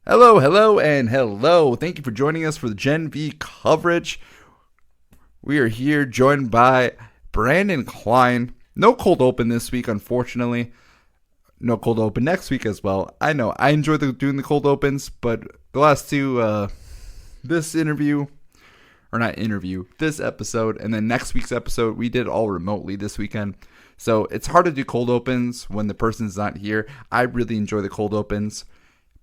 Hello, hello, and hello. Thank you for joining us for the Gen V coverage. We are here joined by Brandon Klein. No cold open this week, unfortunately. No cold open next week as well. I know I enjoy doing the cold opens, but the last two, this interview, or not interview, this episode, and then next week's episode, we did all remotely this weekend. So it's hard to do cold opens when the person's not here. I really enjoy the cold opens.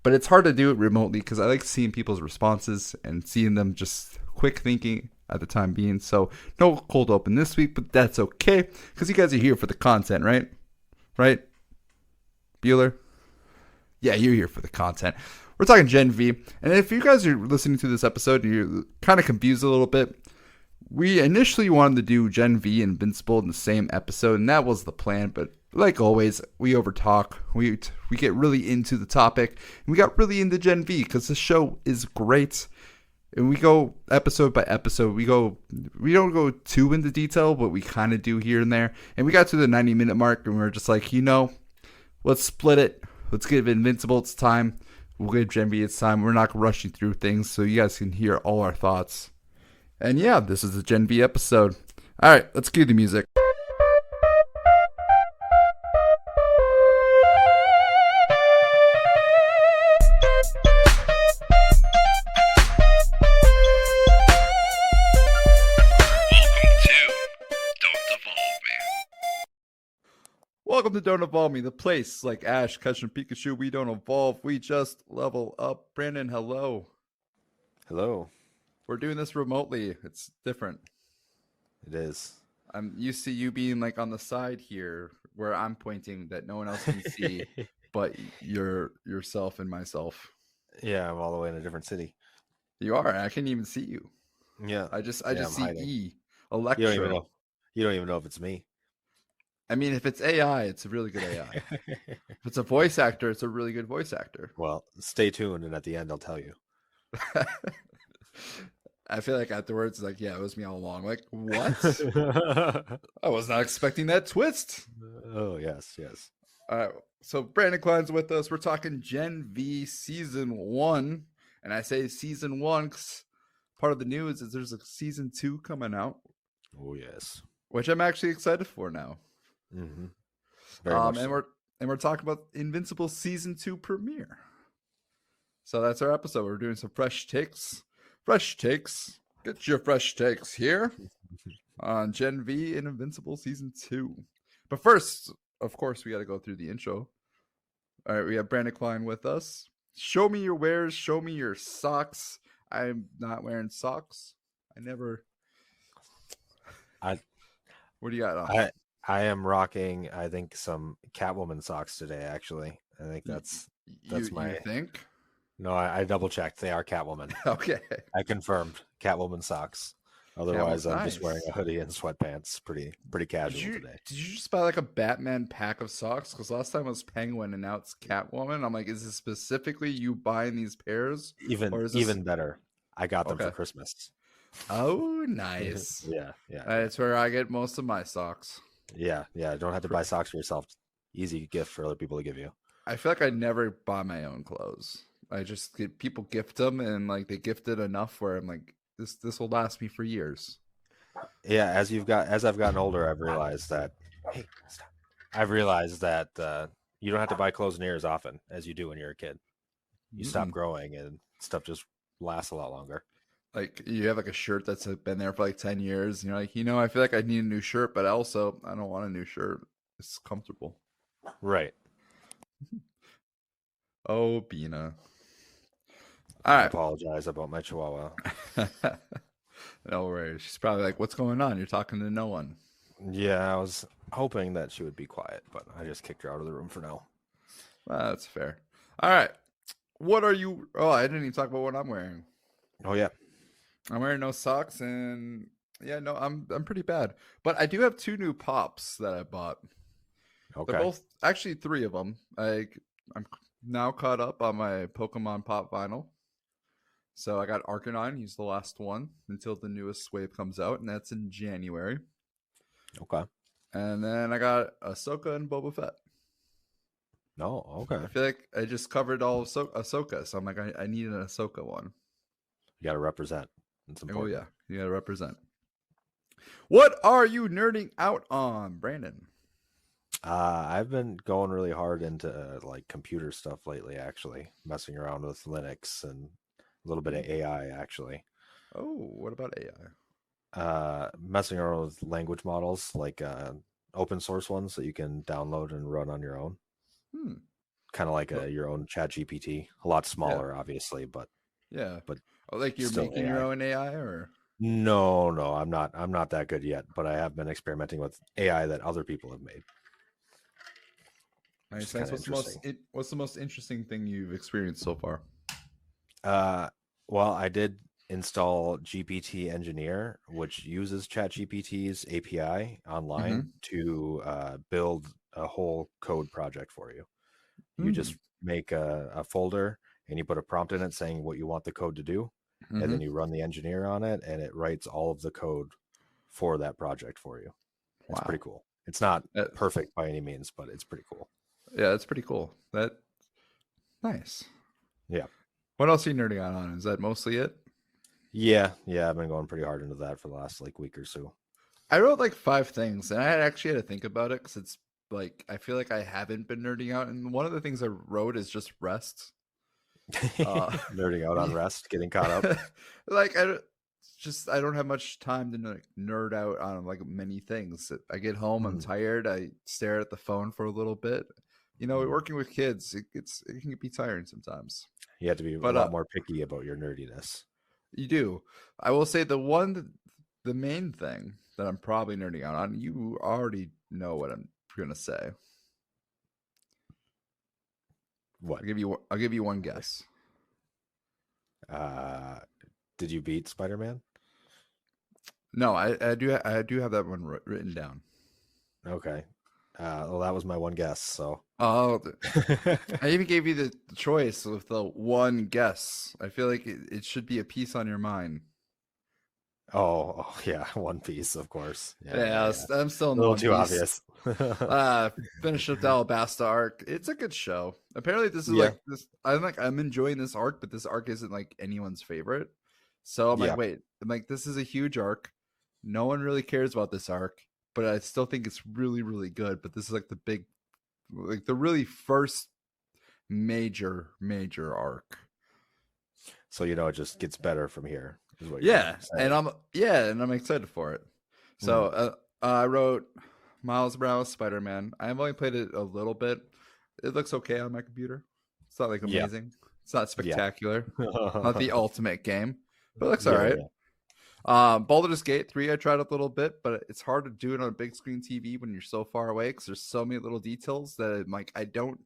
But it's hard to do it remotely because I like seeing people's responses and seeing them just quick thinking at the time being. So no cold open this week, but that's okay because you guys are here for the content, right? Right? Bueller? Yeah, you're here for the content. We're talking Gen V. And if you guys are listening to this episode and you're kind of confused a little bit, we initially wanted to do Gen V and Invincible in the same episode, and that was the plan, but like always, we overtalk. We get really into the topic, and we got really into Gen V because the show is great. And we go episode by episode. We don't go too into detail, but we kind of do here and there. And we got to the 90-minute mark, and we were just like, let's split it. Let's give Invincible its time. We'll give Gen V its time. We're not rushing through things, so you guys can hear all our thoughts. And yeah, this is the Gen V episode. All right, let's cue the music. Welcome to Don't Evolve Me, the place like Ash, Catch, and Pikachu. We don't evolve, we just level up. Brandon, hello. Hello. We're doing this remotely. It's different. It is. I'm used to you being like on the side here where I'm pointing that no one else can see but yourself and myself. Yeah, I'm all the way in a different city. You are. I can't even see you. Yeah. I just I'm see hiding. E. Electro. You don't even know if it's me. I mean, if it's AI, it's a really good AI. If it's a voice actor, it's a really good voice actor. Well, stay tuned, and at the end, I'll tell you. I feel like afterwards, like, yeah, it was me all along. Like, what? I was not expecting that twist. Oh, yes. All right. So Brandon Klein's with us. We're talking Gen V Season 1. And I say Season 1 because part of the news is there's a Season 2 coming out. Oh, yes. Which I'm actually excited for now. Mm-hmm. Very much so. We're talking about Invincible Season 2 premiere. So that's our episode. We're doing some fresh takes. Fresh takes. Get your fresh takes here on Gen V and Invincible Season 2. But first, of course, we got to go through the intro. All right, we have Brandon Klein with us. Show me your wares. Show me your socks. I'm not wearing socks. What do you got on? I am rocking, I think, some Catwoman socks today, actually. I think that's my... You think? No, I double-checked. They are Catwoman. Okay. I confirmed Catwoman socks. Otherwise, I'm nice. just wearing a hoodie and sweatpants. Pretty casual today. Did you just buy like a Batman pack of socks? Because last time it was Penguin and now it's Catwoman. I'm like, is this specifically you buying these pairs? Even better. I got them for Christmas. Oh, nice. Yeah. That's where I get most of my socks. Yeah. Don't have to buy socks for yourself. Easy gift for other people to give you. I feel like I never buy my own clothes. I just get people gift them, and like they gift it enough where I'm like, this will last me for years. Yeah, as I've gotten older, I've realized that. Hey, stop! I've realized that you don't have to buy clothes near as often as you do when you're a kid. You stop growing, and stuff just lasts a lot longer. Like you have like a shirt that's been there for like 10 years, and you're like, I feel like I need a new shirt, but also I don't want a new shirt. It's comfortable. Right. Oh, Bina. All right. I apologize about my chihuahua. No worries. She's probably like, what's going on? You're talking to no one. Yeah, I was hoping that she would be quiet, but I just kicked her out of the room for now. Well, that's fair. All right. What are you... Oh, I didn't even talk about what I'm wearing. Oh, yeah. I'm wearing no socks, and yeah, no, I'm pretty bad. But I do have 2 new pops that I bought. Okay. They're both... Actually, 3 of them. I'm now caught up on my Pokemon Pop vinyl. So I got Arcanine, he's the last one until the newest wave comes out, and that's in January. Okay. And then I got Ahsoka and Boba Fett. No, I okay. feel like I just covered all of Ahsoka, so I'm like, I need an Ahsoka one. You got to represent. It's Oh important. yeah, you gotta represent. What are you nerding out on, Brandon? I've been going really hard into like computer stuff lately, actually, messing around with Linux and a little bit of Hmm. AI, actually. Oh, what about AI? Messing around with language models, like open source ones that you can download and run on your own, Hmm. kind of like Well, your own Chat GPT. A lot yeah, smaller, obviously, yeah. but Oh, like you're still making your AI. own AI, or No, no, I'm not. I'm not that good yet, but I have been experimenting with AI that other people have made, which is nice, kind nice. of interesting. What's the most interesting thing you've experienced so far? Uh, well, I did install GPT Engineer, which uses ChatGPT's API online Mm-hmm. to build a whole code project for you. You Hmm. just make a folder and you put a prompt in it saying what you want the code to do, and then Mm-hmm. you run the engineer on it, and it writes all of the code for that project for you. It's pretty Wow. cool. It's not That, perfect by any means, but it's pretty cool. yeah, that's pretty cool. That nice. Yeah. What else are you nerding out on? Is that mostly it? Yeah. I've been going pretty hard into that for the last like week or so. I wrote like five things, and I actually had to think about it because it's like I feel like I haven't been nerding out, and one of the things I wrote is just rest. Uh, Nerding out on yeah. rest, getting caught up. like I don't have much time to like nerd out on like many things. I get home, I'm Mm, tired. I stare at the phone for a little bit. You know, mm. working with kids, it can be tiring sometimes. You have to be a But lot more picky about your nerdiness. you do. I will say the main thing that I'm probably nerding out on. You already know what I'm gonna say. What? I'll give you one guess. Uh, did you beat Spider-Man? No, I do have that one written down. Okay. Well, that was my one guess. So, Oh, I even gave you the choice with the one guess. I feel like it should be a piece on your mind. oh, yeah, One Piece, of course. Yeah, Yeah. I'm still in A the little One too Piece. obvious. Finished up the Alabasta arc. It's a good show. Apparently, this is Yeah, like this. I'm enjoying this arc, but this arc isn't like anyone's favorite. So I'm like, yeah. wait, I'm like, this is a huge arc. No one really cares about this arc, but I still think it's really, really good. But this is like the big, like the really first major arc. So it just gets better from here, is what you're Yeah, saying. and I'm excited for it. So Mm, I wrote Miles Morales Spider Man. I've only played it a little bit. It looks okay on my computer. It's not like yeah, amazing. It's not yeah, spectacular. Not the ultimate game, but it looks all yeah, right. yeah, Baldur's Gate 3, I tried a little bit, but it's hard to do it on a big screen TV when you're so far away because there's so many little details that I'm like, I don't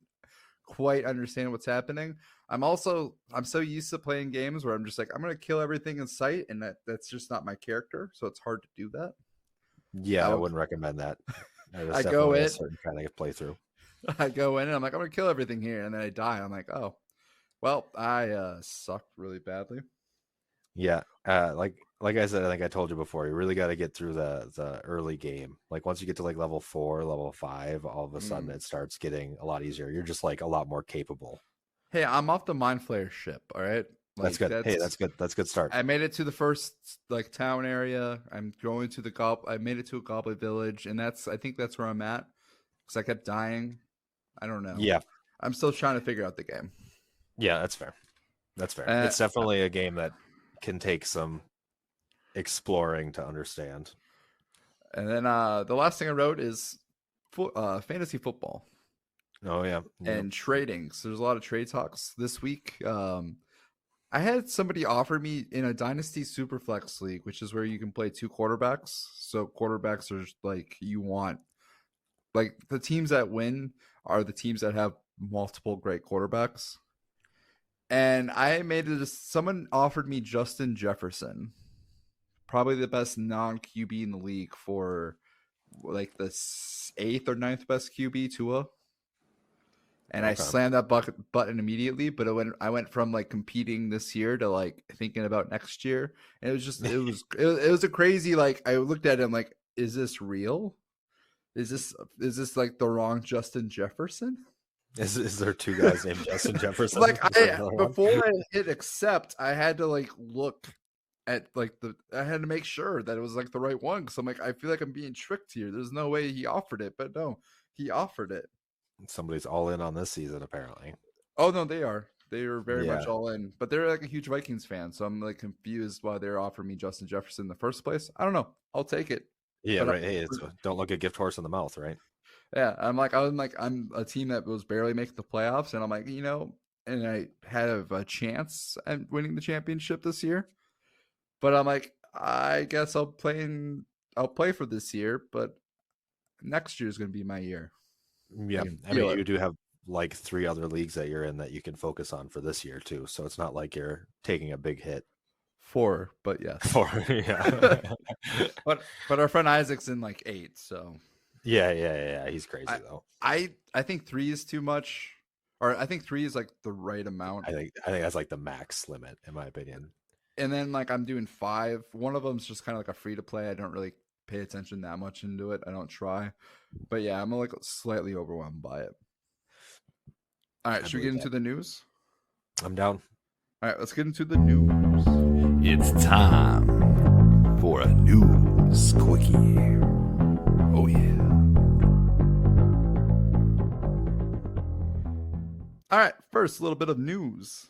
quite understand what's happening. I'm so used to playing games where I'm just like I'm gonna kill everything in sight, and that's just not my character. So it's hard to do that. yeah. I I would wouldn't recommend that. That's I go definitely a in certain kind of playthrough. I go in and I'm like I'm gonna kill everything here, and then I die. I'm like oh well I suck really badly. Yeah, like I said, I think I told you before. You really got to get through the early game. Like once you get to like level 4, level 5, all of a sudden Mm. it starts getting a lot easier. You're just like a lot more capable. Hey, I'm off the Mind Flayer ship. All right, That's like good. Hey, that's that's good. That's a good start. I made it to the first like town area. I'm going to the I made it to a goblin village, and I think that's where I'm at because I kept dying. I don't know. Yeah, I'm still trying to figure out the game. yeah, that's fair. That's fair. Uh, It's definitely a game that can take some exploring to understand. and then the last thing I wrote is fantasy football Oh yeah, yep. and trading. So there's a lot of trade talks this week. I had somebody offer me in a Dynasty Superflex league, which is where you can play two quarterbacks. So quarterbacks are like you want, like the teams that win are the teams that have multiple great quarterbacks. And I made it. Someone offered me Justin Jefferson, probably the best non QB in the league for like the eighth or ninth best QB, Tua. And I Okay. slammed that button immediately. But I went from like competing this year to like thinking about next year. And it was a crazy, like, I looked at him like, is this real? Is this like the wrong Justin Jefferson? Is there two guys named Justin Jefferson? Like Is there another one? before I hit accept, I had to like look at like I had to make sure that it was like the right one because I'm like I feel like I'm being tricked here. There's no way he offered it, but no, he offered it. Somebody's all in on this season, apparently. Oh no, they are. They are very much Yeah. all in, but they're like a huge Vikings fan, so I'm like confused why they're offering me Justin Jefferson in the first place. I don't know. I'll take it, Yeah, but right. Hey, don't look a gift horse in the mouth, right? yeah, I'm a team that was barely making the playoffs, and I'm like, and I had a chance at winning the championship this year, but I'm like, I guess I'll play for this year, but next year is going to be my year. I Yeah. can I mean, feel it. you do have like three other leagues that you're in that you can focus on for this year too. So it's not like you're taking a big hit Four, but yes. for yeah. But our friend Isaac's in like 8, so Yeah. He's crazy I though. I think 3 is too much, or I think 3 is like the right amount. I think that's like the max limit in my opinion. And then like I'm doing 5. One of them's just kind of like a free to play. I don't really pay attention that much into it. I don't try. But yeah, I'm like slightly overwhelmed by it. All right, I should we get believe into that. the news? I'm down. All right, let's get into the news. It's time for a news quickie. Oh, yeah. All right, first, a little bit of news.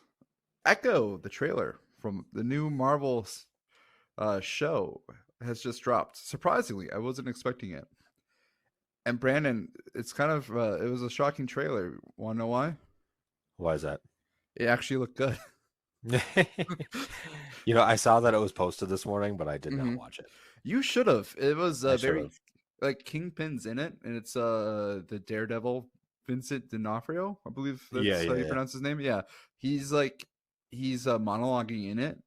Echo, the trailer from the new Marvel show, has just dropped. Surprisingly, I wasn't expecting it. And Brandon, it's kind of it was a shocking trailer. Want to know why? Why is that? It actually looked good. I saw that it was posted this morning, but I did not Mhm. watch it. You should have. It was I should very have. like Kingpin's in it, and it's the Daredevil Vincent D'Onofrio, I believe Yeah, that's how yeah, you yeah. pronounce his name. Yeah, he's monologuing in it,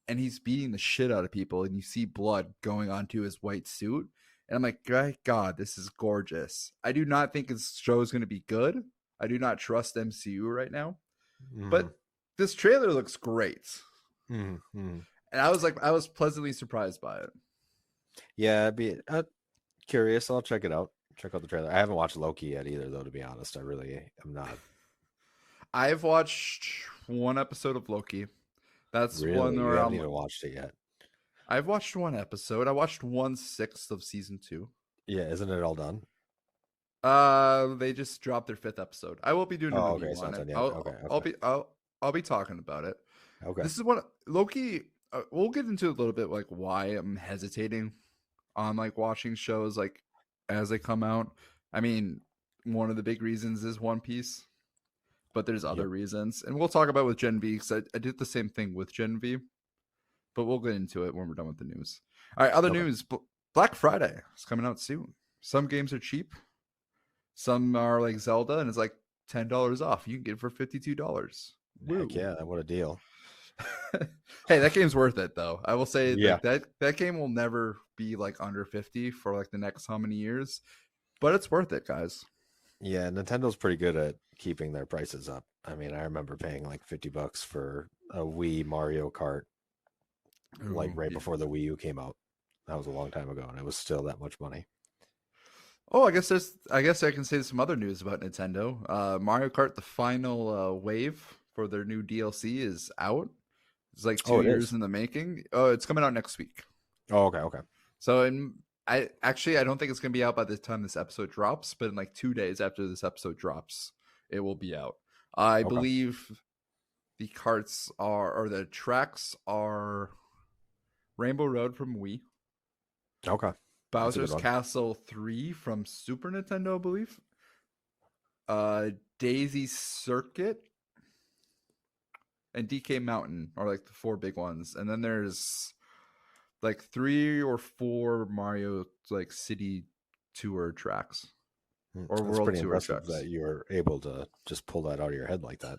and he's beating the shit out of people, and you see blood going onto his white suit, and I'm like, God, this is gorgeous. I do not think his show is going to be good. I do not trust MCU right now, Hmm. but this trailer looks great, Hmm. and I was pleasantly surprised by it. Yeah, I'd be curious. I'll check it out. Check out the trailer. I haven't watched Loki yet either, though. To be honest, I really am not. I've watched one episode of Loki. That's one Really, you where haven't even watched it yet. I've watched one episode. I watched 1/6 of season 2. Yeah, isn't it all done? They just dropped their 5th episode. I will be doing a Oh, okay. review It's on not it. done yet. Okay, okay, I'll be talking about it. okay. This is what Loki. We'll get into a little bit like why I'm hesitating on like watching shows like as they come out. I mean, one of the big reasons is One Piece, but there's Yep. other reasons, and we'll talk about with Gen V because I did the same thing with Gen V, but we'll get into it when we're done with the news. All right, other Okay. news: Black Friday is coming out soon. Some games are cheap, some are like Zelda, and it's like $10 off. You can get it for $52. Heck yeah! What a deal. Hey, that game's worth it though. I will say Yeah. like that game will never be like under 50 for like the next how many years, but it's worth it, guys. Yeah, Nintendo's pretty good at keeping their prices up. I mean, I remember paying like $50 for a Wii Mario Kart, like Ooh, right yeah. before the Wii U came out. That was a long time ago, and it was still that much money. Oh, I guess I can say some other news about Nintendo. Mario Kart, the final wave for their new DLC is out. It's like Oh, 2 it years is. in the making. Oh, it's coming out next week. Oh, okay, okay. So I don't think it's gonna be out by the time this episode drops, but in like 2 days after this episode drops, it will be out. I Okay. believe the carts are or the tracks are Rainbow Road from Wii, Okay. That's a good Bowser's one. Castle 3 from Super Nintendo, I believe. Daisy Circuit and DK Mountain are like the 4 big ones. And then there's like 3 or 4 Mario like city tour tracks or That's world pretty tour impressive tracks. that you were able to just pull that out of your head like that.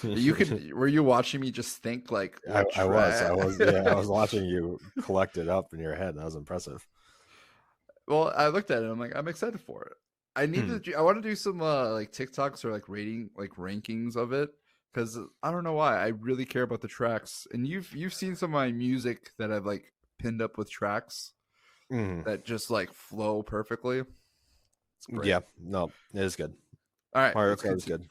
You could were you watching me just think like I was watching you collect it up in your head. That was impressive. Well, I looked at it. I'm like, I'm excited for it. Hmm. I want to do some like TikToks or like rankings of it because I don't know why I really care about the tracks. And you've seen some of my music that I've like pinned up with tracks Hmm. that just like flow perfectly. It's great. Yeah, no, it is good. All right, Mario Kart was good.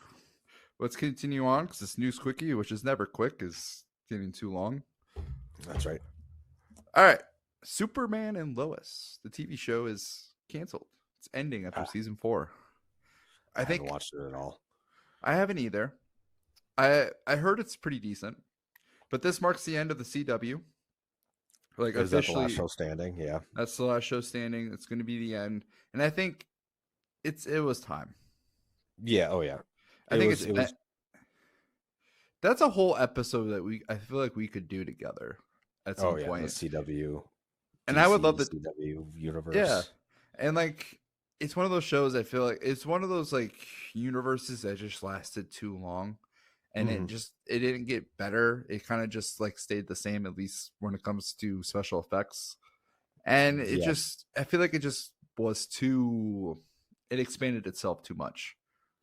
let's continue on because this news quickie, which is never quick, is getting too long. That's right. All right, Superman and Lois, the TV show, is canceled. It's ending after season 4. I I haven't think watched it at all. I haven't either. I heard it's pretty decent, but this marks the end of the CW. Like Is that the last officially, show standing? Yeah. that's the last show standing. It's going to be the end, and I think it was time. Yeah. Oh yeah. I think it was. that's a whole episode that I feel like we could do together at some Oh yeah. point. The CW. And I would love the CW universe. Yeah, and like it's one of those shows. I feel like it's one of those like universes that just lasted too long, and it didn't get better. It kind of just like stayed the same, at least when it comes to special effects. And I feel like it just was too. It expanded itself too much.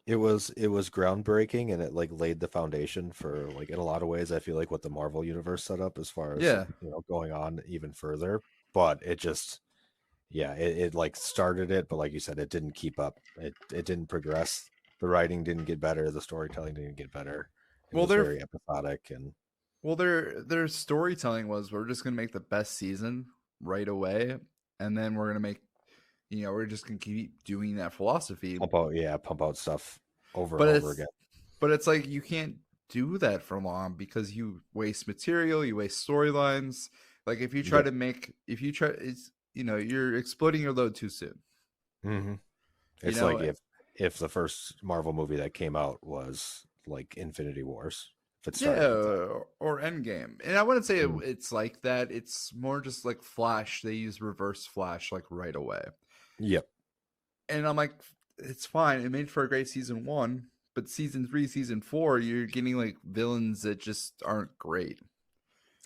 It was groundbreaking, and it like laid the foundation for like in a lot of ways. I feel like what the Marvel universe set up as far as going on even further. But it just it like started it, but like you said, it didn't keep up. It didn't progress. The writing didn't get better. The storytelling didn't get better. It was very episodic and their storytelling was we're just gonna make the best season right away, and then we're gonna make we're just gonna keep doing that philosophy. Pump out stuff over and over again. But it's like you can't do that for long because you waste material, you waste storylines. Like if you try you're exploding your load too soon. Mm-hmm. It's like if the first Marvel movie that came out was like Infinity Wars. Or Endgame. And I wouldn't say it's like that. It's more just like Flash. They use reverse Flash like right away. Yep. And I'm like, it's fine. It made for a great season 1, but season 3, season 4, you're getting like villains that just aren't great.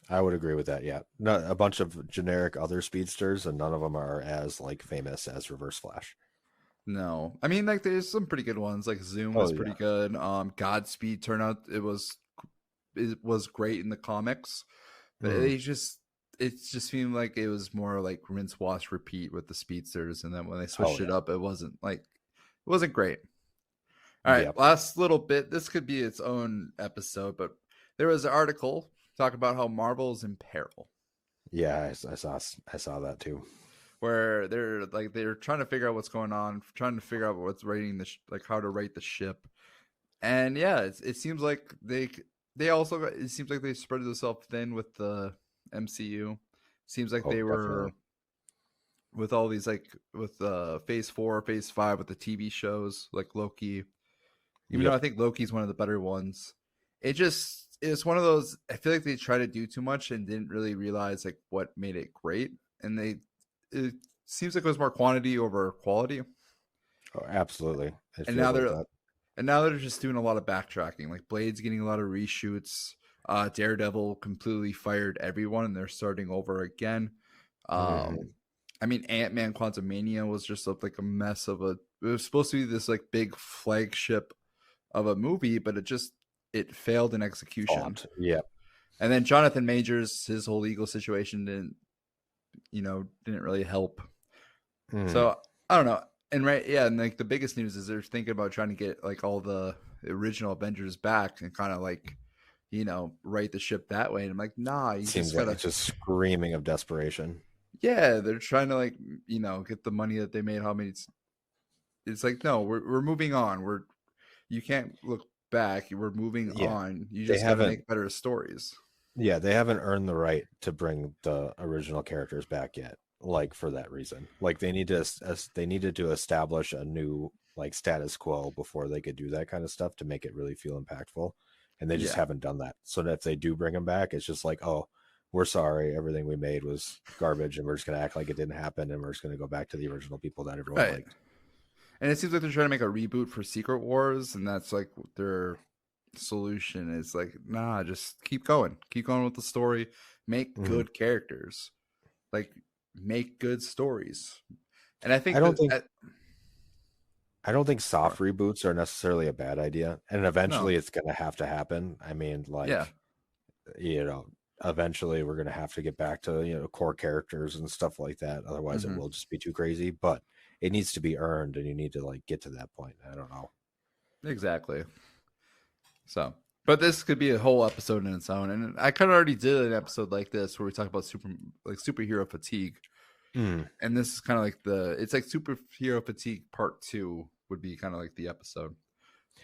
I would agree with that. Yeah, a bunch of generic other speedsters, and none of them are as like famous as Reverse Flash. No, I mean like there's some pretty good ones. Like Zoom was pretty good. Godspeed turned out it was great in the comics, but it just seemed like it was more like rinse, wash, repeat with the speedsters, and then when they switched it up, it wasn't great. All right, last little bit. This could be its own episode, but there was an article talking about how Marvel's in peril. Yeah, I saw that too. Where they're trying to figure out what's going on, trying to figure out what's rating how to rate the ship, and it seems like it seems like they spread themselves thin with the MCU. Seems like they were with all these with Phase 4, Phase 5 with the TV shows like Loki. Even though I think Loki's one of the better ones, it's one of those. I feel like they tried to do too much and didn't really realize like what made it great, and it seems like it was more quantity over quality. Oh, absolutely. And now they're just doing a lot of backtracking. Like Blade's getting a lot of reshoots. Daredevil completely fired everyone, and they're starting over again. I mean, Ant-Man Quantumania was just like a mess of it was supposed to be this like big flagship of a movie, but it failed in execution. Yeah. And then Jonathan Majors, his whole legal situation didn't really help. So I don't know. And and like the biggest news is they're thinking about trying to get like all the original Avengers back and kind of like right the ship that way. And I'm like, nah, you seems just gotta just screaming of desperation. Yeah, they're trying to like get the money that they made. How many? It's like no, we're moving on. You can't look back. We're moving on. You just have to make better stories. Yeah, they haven't earned the right to bring the original characters back yet. Like for that reason, like they needed to establish a new like status quo before they could do that kind of stuff to make it really feel impactful, and they just haven't done that. So that if they do bring them back, it's just like, oh, we're sorry, everything we made was garbage, and we're just gonna act like it didn't happen, and we're just gonna go back to the original people that everyone liked. And it seems like they're trying to make a reboot for Secret Wars, and that's like their solution is like, nah, just keep going with the story, make good characters, like make good stories. And I think I don't think soft reboots are necessarily a bad idea, and eventually it's going to have to happen. I mean, eventually we're going to have to get back to core characters and stuff like that. Otherwise, it will just be too crazy. But it needs to be earned, and you need to like get to that point. I don't know. Exactly. So, but this could be a whole episode in its own, and I kind of already did an episode like this where we talk about superhero fatigue, Mm. and this is kind of like it's like superhero fatigue part 2 would be kind of like the episode.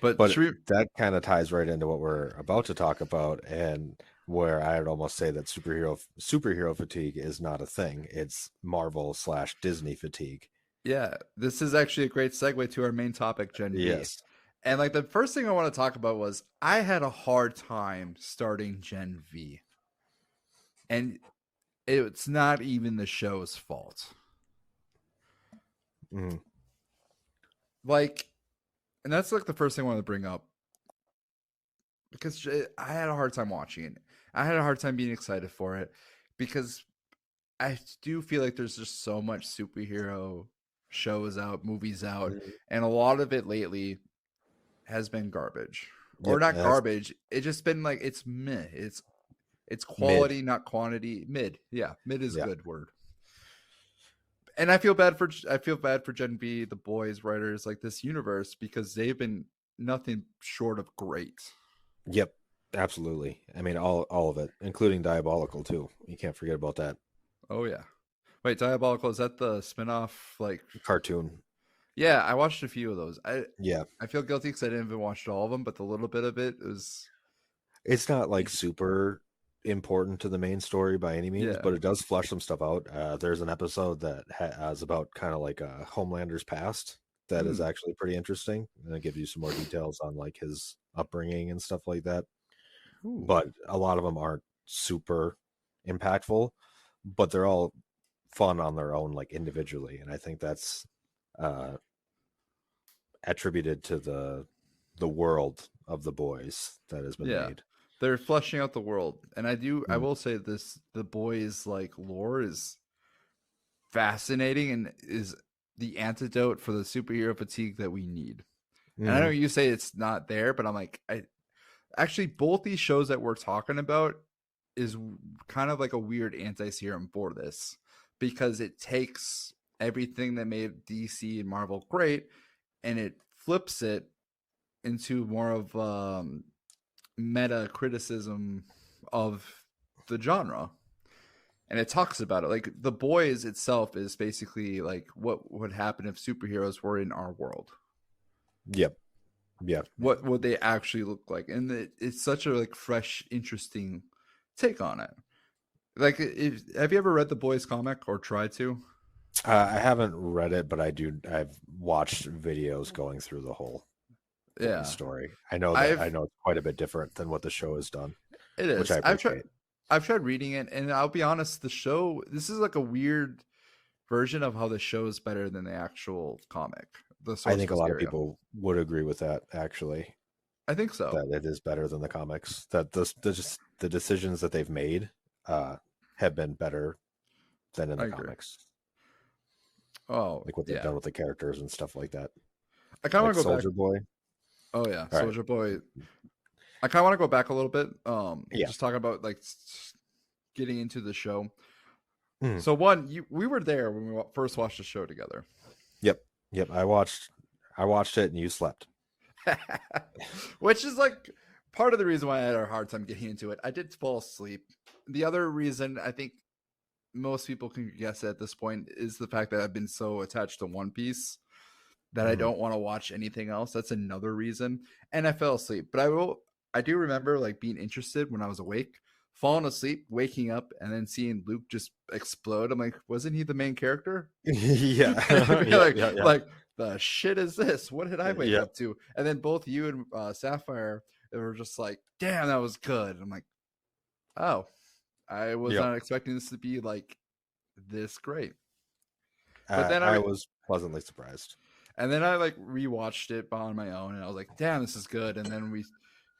But But should we, that kind of ties right into what we're about to talk about, and where I'd almost say that superhero fatigue is not a thing. It's Marvel/Disney fatigue. yeah, this is actually a great segue to our main topic, Gen V. Yes. And like the first thing I want to talk about was I had a hard time starting Gen V. And it's not even the show's fault. Mm. Like, and that's like the first thing I want to bring up. Because I had a hard time watching it. I had a hard time being excited for it. Because I do feel like there's just so much superhero shows out, movies out. Mhm. And a lot of it lately has been garbage. Or Yep, not that's garbage. It's just been like, it's meh. It's quality, not quantity. Mid. Yeah, mid is a Yeah. good word. And I feel bad for Gen V, the boys writers, like this universe, because they've been nothing short of great. Yep, absolutely. I mean, all of it, including Diabolical too. You can't forget about that Oh yeah. Wait, Diabolical, is that the spinoff? Like, cartoon. yeah, I watched a few of those. Yeah, I feel guilty because I didn't even watch all of them, but the little bit of it was it's not like super important to the main story by any means, Yeah. but it does flesh some stuff out. There's an episode that is about kind of like Homelander's past that is actually pretty interesting, and it gives you some more details on like his upbringing and stuff like that. Ooh. But a lot of them aren't super impactful, but they're all fun on their own, like individually, and I think that's attributed to the world of the boys that has been Yeah. made. They're fleshing out the world. And I Mm. will say this, the boys like lore is fascinating and is the antidote for the superhero fatigue that we need. And I know Mhm. you say it's not there, but I'm like, actually both these shows that we're talking about is kind of like a weird anti-serum for this, because it takes everything that made DC and Marvel great and it flips it into more of meta criticism of the genre. And it talks about it. Like The Boys itself is basically like what would happen if superheroes were in our world. Yep. Yeah. What would they actually look like? And it's such a like fresh, interesting take on it. Like, have you ever read the Boys comic or tried to? I haven't read it, but I've watched videos going through the whole Yeah, story. I know it's quite a bit different than what the show has done, it is. which I appreciate. I've tried reading it, and I'll be honest, this is like a weird version of how the show is better than the actual comic. The source I think a lot of material. people would agree with that, actually, I think so. that it is better than the comics. That the decisions that they've made have been better than in I the agree. comics. Oh, Like what they've done with the characters and stuff like that. I kind of Like want to go Soldier back. Boy. Oh yeah, All right. Soldier Boy. I kind of want to go back a little bit. Yeah. Just talking about like getting into the show. Mhm. So we were there when we first watched the show together. Yep. I watched it and you slept. Which is like part of the reason why I had a hard time getting into it. I did fall asleep. The other reason I think most people can guess at this point is the fact that I've been so attached to One Piece that I Mhm. don't want to watch anything else. That's another reason. And I fell asleep. But I do remember like being interested when I was awake, falling asleep, waking up, and then seeing Luke just explode. I'm like, wasn't he the main character? Yeah. Like the shit is this? What did I wake Yeah. up to? And then both you and Sapphire, they were just like, damn, that was good. I'm like, oh, I was Yep. not expecting this to be like this great. But then I was pleasantly surprised. and then I like rewatched it on my own, and I was like, damn, this is good. And then me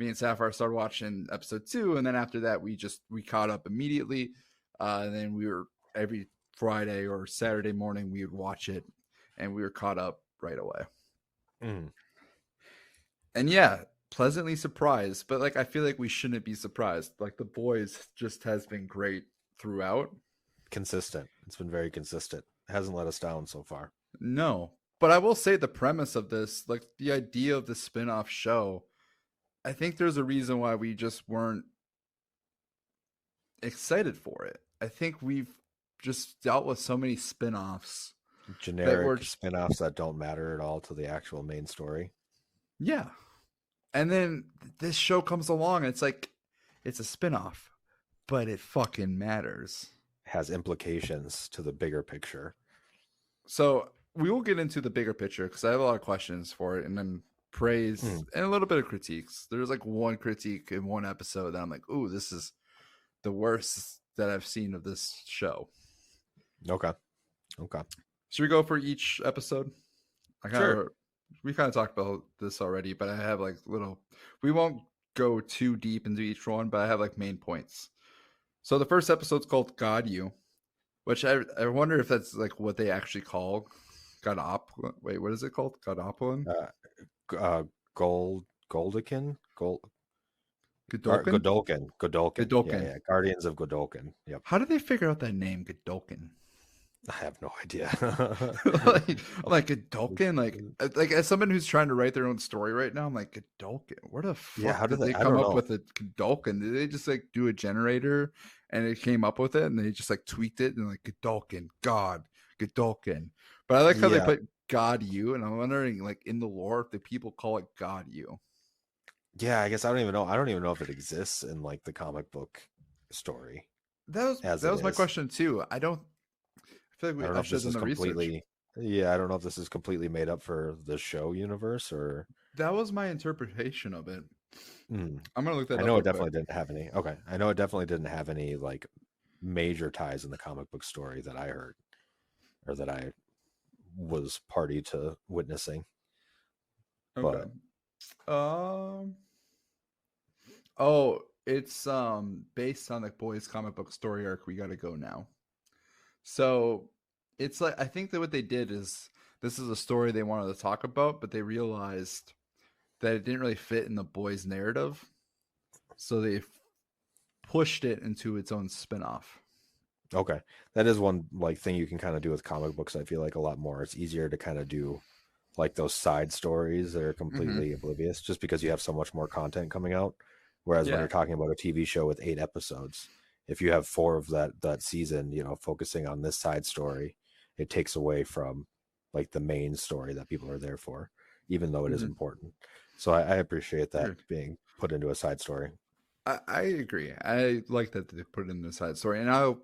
and Sapphire started watching episode 2, and then after that we caught up immediately. And then we were every Friday or Saturday morning we would watch it, and we were caught up right away. Mhm. And yeah, pleasantly surprised, but like I feel like we shouldn't be surprised. Like The Boys just has been great throughout. Consistent. It's been very consistent. It hasn't let us down so far. No, But I will say the premise of this, like the idea of the spin-off show, I think there's a reason why we just weren't excited for it. I think we've just dealt with so many spin-offs that were Generic spin-offs that don't matter at all to the actual main story. yeah. And then this show comes along and it's like it's a spin-off, but it fucking matters. Has implications to the bigger picture. So we will get into the bigger picture because I have a lot of questions for it, and then praise and a little bit of critiques. There's like one critique in one episode that I'm like, "Ooh, this is the worst that I've seen of this show." Okay. Should we go for each episode? Sure. We kind of talked about this already, but I have like little. We won't go too deep into each one, but I have like main points. So the first episode's called "God You," which I wonder if that's like what they actually call Godop. Wait, what is it called? Godoplin? Goldikin? Godolkin? Godolkin. Godolkin. Yeah. Guardians of Godolkin. Yep. How did they figure out that name, Godolkin? I have no idea. like Godolkin, like as someone who's trying to write their own story right now, I'm like Godolkin. Where the fuck Yeah, how did did they they- I come don't up know. with a Godolkin? Did they just like do a generator and it came up with it, and they just like tweaked it and like Godolkin, God, Godolkin? But I like how they Yeah. put God You, and I'm wondering like in the lore if the people call it God You. Yeah, I guess I don't even know. I don't even know if it exists in like the comic book story. That As was it my is. question too. I feel like I don't know I if should this have is done the research. completely. Yeah, I don't know if this is completely made up for the show universe or. That was my interpretation of it. Hmm. I'm gonna look that I up know real it definitely quick. didn't have any. Okay, I know it definitely didn't have any like major ties in the comic book story that I heard or that I was party to witnessing. Okay. But Oh, it's based on the boys comic book story arc. We gotta go now. So it's like I think that what they did is this is a story they wanted to talk about, but they realized that it didn't really fit in the boys' narrative, so they pushed it into its own spin-off. okay, that is one like thing you can kind of do with comic books. I feel like a lot more. It's easier to kind of do like those side stories that are completely oblivious, just because you have so much more content coming out. Whereas when Yeah. you're talking about a TV show with 8 episodes, if you have 4 of that season, focusing on this side story, it takes away from like the main story that people are there for, even though it is Mhm. important. So I appreciate that Agreed. being put into a side story. I agree. I like that they put it in the side story, and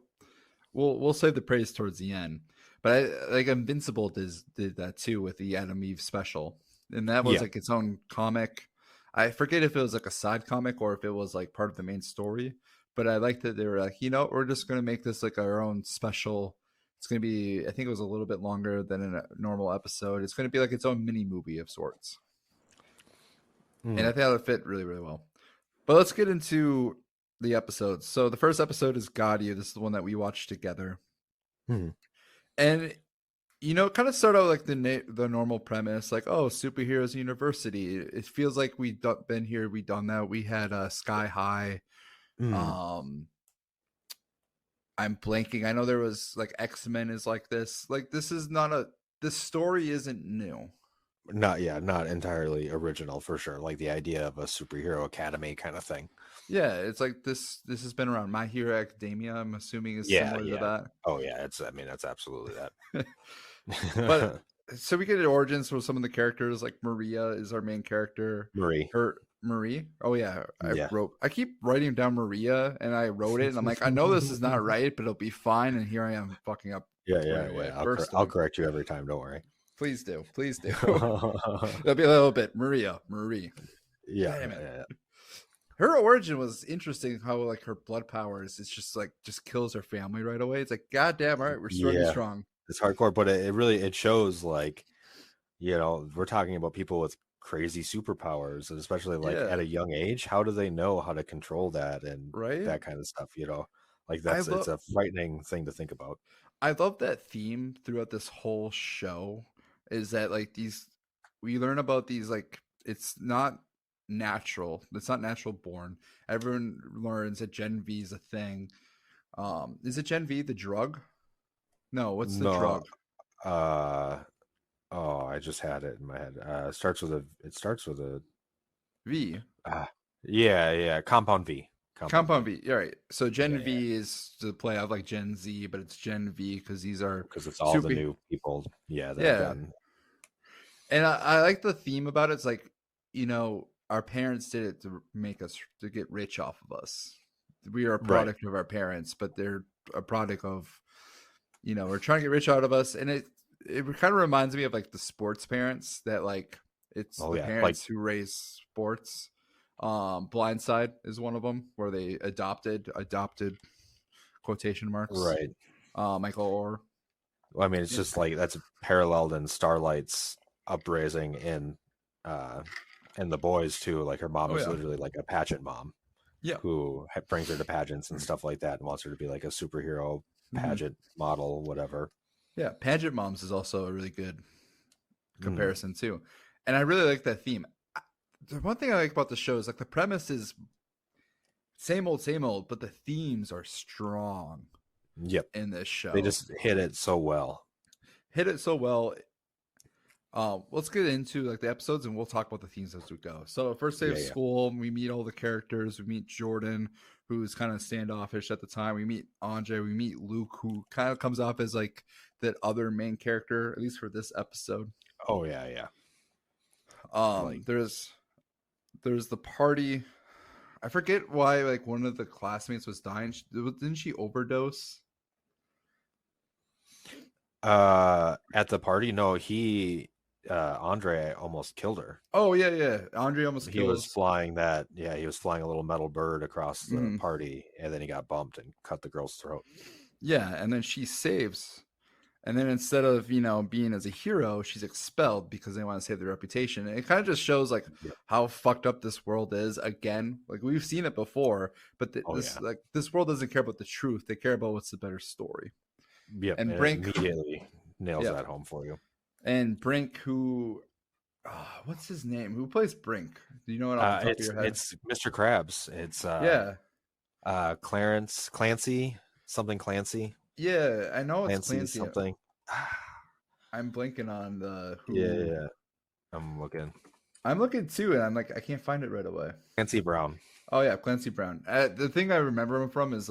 we'll save the praise towards the end. But like Invincible did that too with the Adam Eve special, and that was Yeah. like its own comic. I forget if it was like a side comic or if it was like part of the main story. But I like that they were like, we're just gonna make this like our own special. It's gonna be, I think it was a little bit longer than a normal episode. It's gonna be like its own mini movie of sorts, and I think that would fit really, really well. But let's get into the episodes. So the first episode is Gaudio. This is the one that we watched together. Mhm. And kind of start out like the normal premise, like, oh, superheroes university. It feels like we've been here, we've done that. We had Sky High. Mhm. I'm blanking. I know there was like X-Men is like this. Like this story isn't new. Not entirely original for sure. Like the idea of a superhero academy kind of thing. Yeah, it's like this has been around. My Hero Academia, I'm assuming, is Yeah, similar yeah. to that. Oh yeah, that's absolutely that. But so we get an origins for some of the characters. Like Maria is our main character. Marie. Marie. Oh yeah, Yeah. I keep writing down Maria, and I wrote it, and I'm like, I know this is not right, but it'll be fine. And here I am fucking up. Yeah. away. I'll correct you every time. Don't worry. Please do. It'll be a little bit Marie. Yeah, Damn it. yeah. Her origin was interesting. How like her blood powers, it's just kills her family right away. It's like, goddamn, all right, we're starting Yeah. strong. It's hardcore, but it really shows like, we're talking about people with crazy superpowers, and especially like Yeah. at a young age, how do they know how to control that and Right? that kind of stuff? Like I it's a frightening thing to think about. I love that theme throughout this whole show is that like we learn about these like it's not natural. It's not natural born. Everyone learns that Gen V is a thing. Is it Gen V the drug? No, what's the No, drug? uh, Oh, I just had it in my head. It starts with a V. uh, yeah, Compound V. Compound V. All right. So Gen Yeah, V is to play out like Gen Z, but it's Gen V because these are because it's all the super. new people. Yeah, that have Yeah, gotten. and I like the theme about it. It's like, our parents did it to make us to get rich off of us. We are a Right. product of our parents, but they're a product of, we're trying to get rich out of us, and it kind of reminds me of like the sports parents that like it's Oh the yeah, like parents who raise sports. Blindside is one of them where they adopted quotation marks. right. Michael Orr. Well, I mean, it's Yeah. just like that's paralleled in Starlight's upraising uh in the boys too. Like her mom Oh is yeah. literally like a pageant mom Yeah. who brings her to pageants and stuff like that and wants her to be like a superhero Mhm. pageant model, whatever. Yeah. Pageant Moms is also a really good Mm, comparison too, and I really like that theme. The one thing I like about the show is like the premise is same old, but the themes are strong yep, in this they show. just hit it so well. Hit it so well. Let's get into like the episodes, and we'll talk about the themes as we go. So first day of Yeah. school, we meet all the characters. We meet Jordan, who's kind of standoffish at the time. We meet Andre. We meet Luke, who kind of comes off as like that other main character, at least for this episode. Oh yeah. Like There's the party. I forget why like one of the classmates was dying. Didn't she overdose? at the party, no, he Andre almost killed her. Oh yeah. Andre almost He was kills. flying that, yeah, he was flying a little metal bird across the Mhm. party, and then he got bumped and cut the girl's throat. Yeah, and then she saves. And then instead of, being as a hero, she's expelled because they want to save their reputation. And it kind of just shows like Yep. how fucked up this world is again. Like we've seen it before, but Oh yeah. this world doesn't care about the truth. They care about what's the better story. Yep. And And it Brink, immediately nails yeah, that home for you. and Brink, who, what's his name? Who plays Brink? Do you know it off the top of It's your head? it's Mr. Krabs. It's Yeah, Clarence Clancy, something Clancy. yeah, I know it's Clancy Clancy. something. I'm blanking on the who. Yeah. I'm looking. I'm looking too, and I'm like, I can't find it right away. Clancy Brown. Oh yeah, Clancy Brown. The thing I remember him from is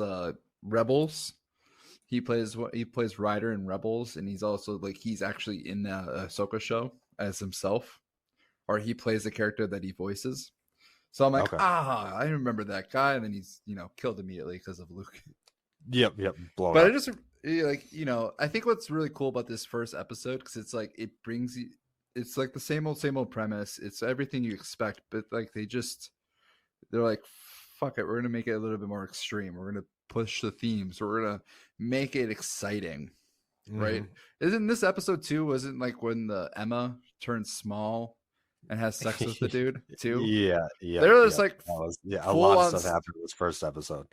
Rebels. He plays Ryder in Rebels, and he's also like he's actually in the Ahsoka show as himself, or he plays the character that he voices. So I'm like, Okay. I remember that guy, and then he's killed immediately because of Luke. Yep. Blown But up. I just like I think what's really cool about this first episode because it's like it brings you. It's like the same old premise. It's everything you expect, but like they're like, fuck it, we're gonna make it a little bit more extreme. We're gonna push the themes. We're gonna make it exciting, right? Mhm. Isn't this episode too? Wasn't like when the Emma turns small and has sex with the dude too? Yeah. They're just like A full lot of on. stuff happened in this first episode.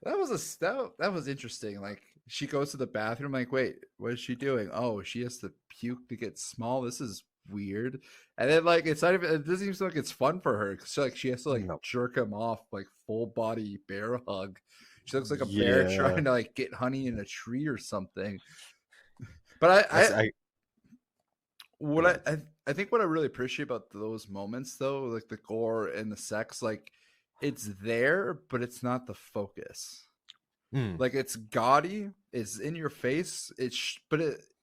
That was interesting. Like she goes to the bathroom. Like, wait, what is she doing? Oh, she has to puke to get small. This is weird. And then like it's not even. It doesn't even seem like it's fun for her. Cause she has to like No. jerk him off, like full body bear hug. She looks like a bear trying to like get honey in a tree or something. But I think what I really appreciate about those moments though, like the gore and the sex, like it's there, but it's not the focus. Mm. Like it's gaudy, it's in your face. But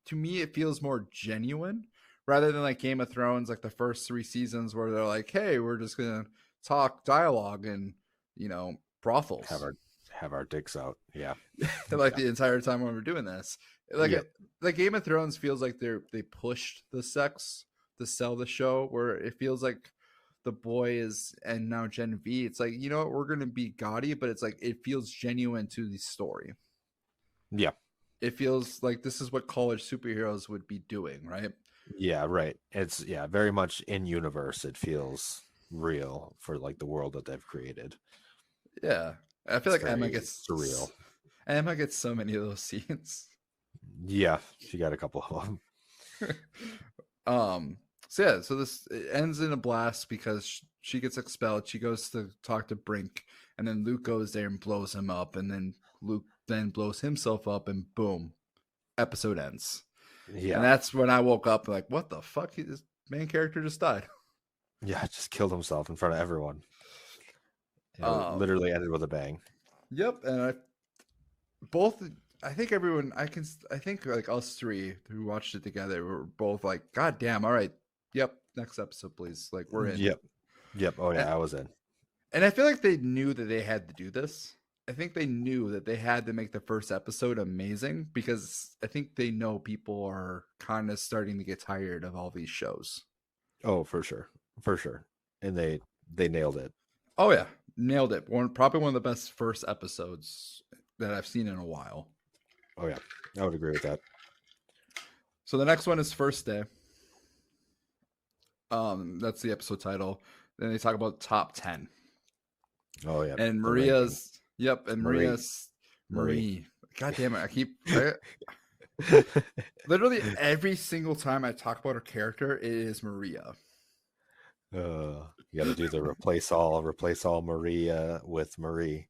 to me it feels more genuine rather than like Game of Thrones, like the first 3 seasons where they're like, "Hey, we're just gonna talk dialogue and brothels." Have our dicks out. Yeah. Like the entire time when we're doing this, like like Game of Thrones feels like they pushed the sex to sell the show, where it feels like the boy is and now Gen V. It's like what, we're gonna be gaudy, but it's like it feels genuine to the story. Yeah. It feels like this is what college superheroes would be doing, right? Yeah, right. It's very much in universe. It feels real for like the world that they've created. Yeah, I feel like Emma very gets surreal. Emma gets so many of those scenes. Yeah, she got a couple of them. So this it ends in a blast because she gets expelled. She goes to talk to Brink, and then Luke goes there and blows him up, and then Luke then blows himself up, and boom, episode ends. Yeah. And that's when I woke up like, what the fuck? This main character just died. Yeah, just killed himself in front of everyone. It Um, literally ended with a bang. Yep, and I think I think like us three who watched it together were both like, God damn, all right, yep, next episode, please. Like we're in. Yep. Oh And, yeah, I was in. and I feel like they knew that they had to do this. I think they knew that they had to make the first episode amazing because I think they know people are kind of starting to get tired of all these shows. Oh, for sure. For sure. And they nailed it. Oh yeah, nailed it. Probably one of the best first episodes that I've seen in a while. Oh yeah. I would agree with that. So the next one is First Day. That's the episode title. Then they talk about top 10. Oh yeah. And the Maria's yep, and Marie. Marie. God damn it. Literally every single time I talk about her character, it is Maria. You got to do the replace all Maria with Marie.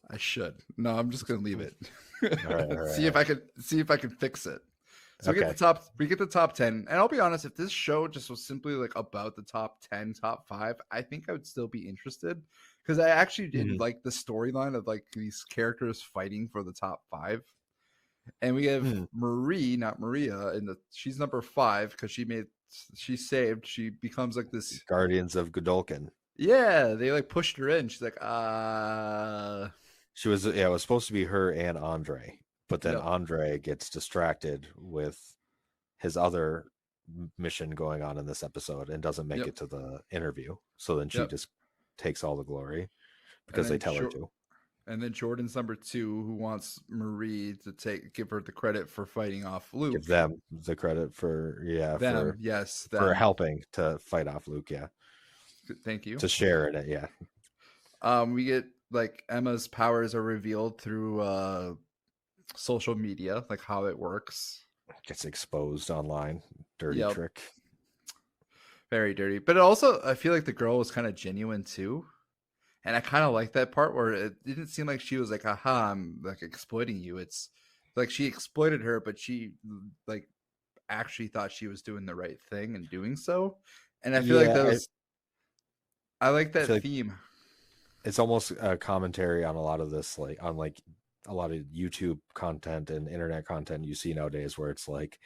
I should. No, I'm just gonna leave it. All right, see if I can fix it. So Okay. we get the top 10. And I'll be honest, if this show just was simply like about the top 10, top 5, I think I would still be interested. Because I actually did like the storyline of like these characters fighting for the top 5. And we have Marie, not Maria, and she's number 5 because she becomes like this Guardians of Godolkin. Yeah, they like pushed her in. She's like, She was it was supposed to be her and Andre, but then Yep. Andre gets distracted with his other mission going on in this episode and doesn't make Yep. it to the interview. So then she Yep. just takes all the glory because they tell her to. And then Jordan's number 2, who wants Marie to give her the credit for fighting off Luke. Give them the credit for for helping to fight off Luke. Yeah, thank you. To share in it. Yeah. We get like Emma's powers are revealed through social media, like how it works. Gets exposed online. Dirty trick. Very dirty. But also, I feel like the girl was kind of genuine too. And I kind of like that part where it didn't seem like she was like, aha, I'm like exploiting you. It's like she exploited her, but she like actually thought she was doing the right thing and doing so. And I feel like that was, I like that theme. It's almost a commentary on a lot of this, like on like a lot of YouTube content and internet content you see nowadays, where it's like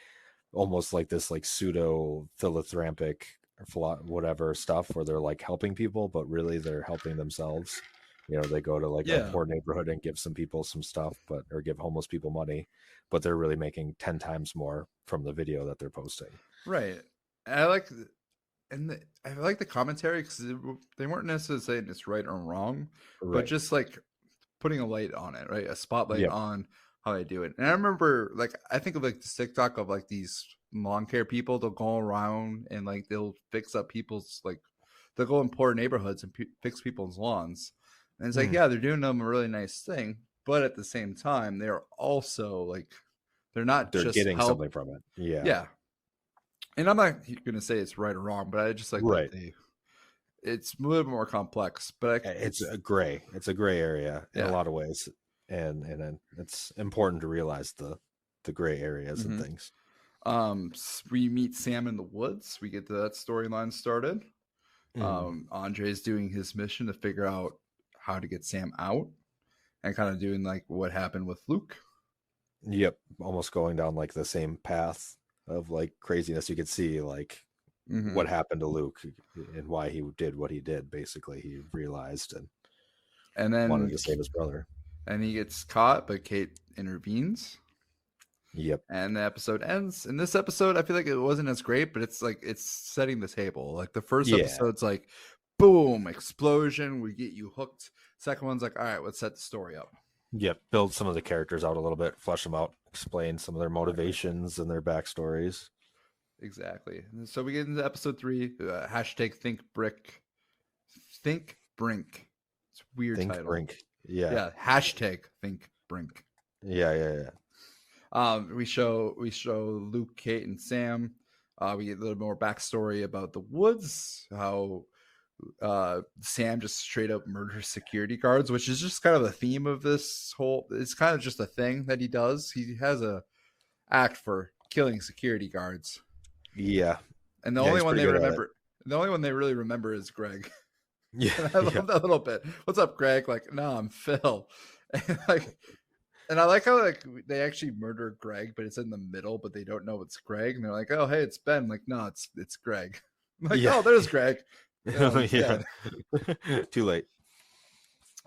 almost like this like pseudo philanthropic whatever stuff where they're like helping people, but really they're helping themselves. You know, they go to like a poor neighborhood and give some people some stuff, or give homeless people money, but they're really making 10 times more from the video that they're posting. Right. And I like the commentary because they weren't necessarily saying it's right or wrong, but just like putting a light on it, right? A spotlight on how they do it. And I remember, like, I think of like the TikTok of like these lawn care people. They'll go around and like they'll fix up people's, like, they'll go in poor neighborhoods and fix people's lawns. And it's like, yeah, they're doing them a really nice thing, but at the same time, they're also like, they're just getting something from it. Yeah. And I'm not going to say it's right or wrong, but I just like that it's a little bit more complex. But it's a gray area in a lot of ways, and it's important to realize the gray areas and things. We meet Sam in the woods. We get that storyline started. Andre's doing his mission to figure out how to get Sam out, and kind of doing like what happened with Luke. Yep, almost going down like the same path of like craziness. You could see like what happened to Luke and why he did what he did. Basically, he realized and then wanted to save his brother. And he gets caught, but Cade intervenes. Yep. And the episode ends. In this episode, I feel like it wasn't as great, but it's like it's setting the table. Like the first episode's like, boom, explosion, we get you hooked. Second one's like, all right, let's set the story up. Yep. Build some of the characters out a little bit, flesh them out, explain some of their motivations and their backstories. Exactly. And so we get into episode 3. Hashtag Think Brink. It's a weird title. Brink. Yeah. Hashtag Think Brink. Yeah. We show Luke, Kate, and Sam. We get a little more backstory about the woods, how Sam just straight up murders security guards, which is just kind of the theme of this whole. It's kind of just a thing that he does. He has a act for killing security guards, Yeah. and the Yeah, only he's one pretty they good at it. remember, the only one they really remember is Greg. Yeah. And I love that little bit. What's up, Greg? Like, no, I'm Phil. And like, and I like how like they actually murder Greg, but it's in the middle, but they don't know it's Greg, and they're like, "Oh, hey, it's Ben." Like, no, it's Greg. I'm like, Yeah. oh, there's Greg. Oh, he's Yeah. dead. Too late.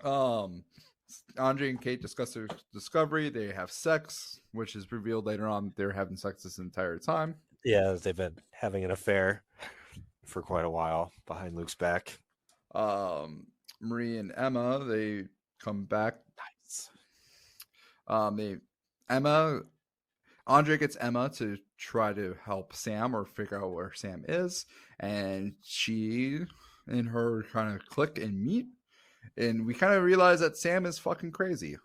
Andre and Kate discuss their discovery. They have sex, which is revealed later on they're having sex this entire time. Yeah, they've been having an affair for quite a while behind Luke's back. Marie and Emma, they come back. Nice. Andre gets Emma to try to help Sam or figure out where Sam is, and she and her kind of click and meet, and we kind of realize that Sam is fucking crazy.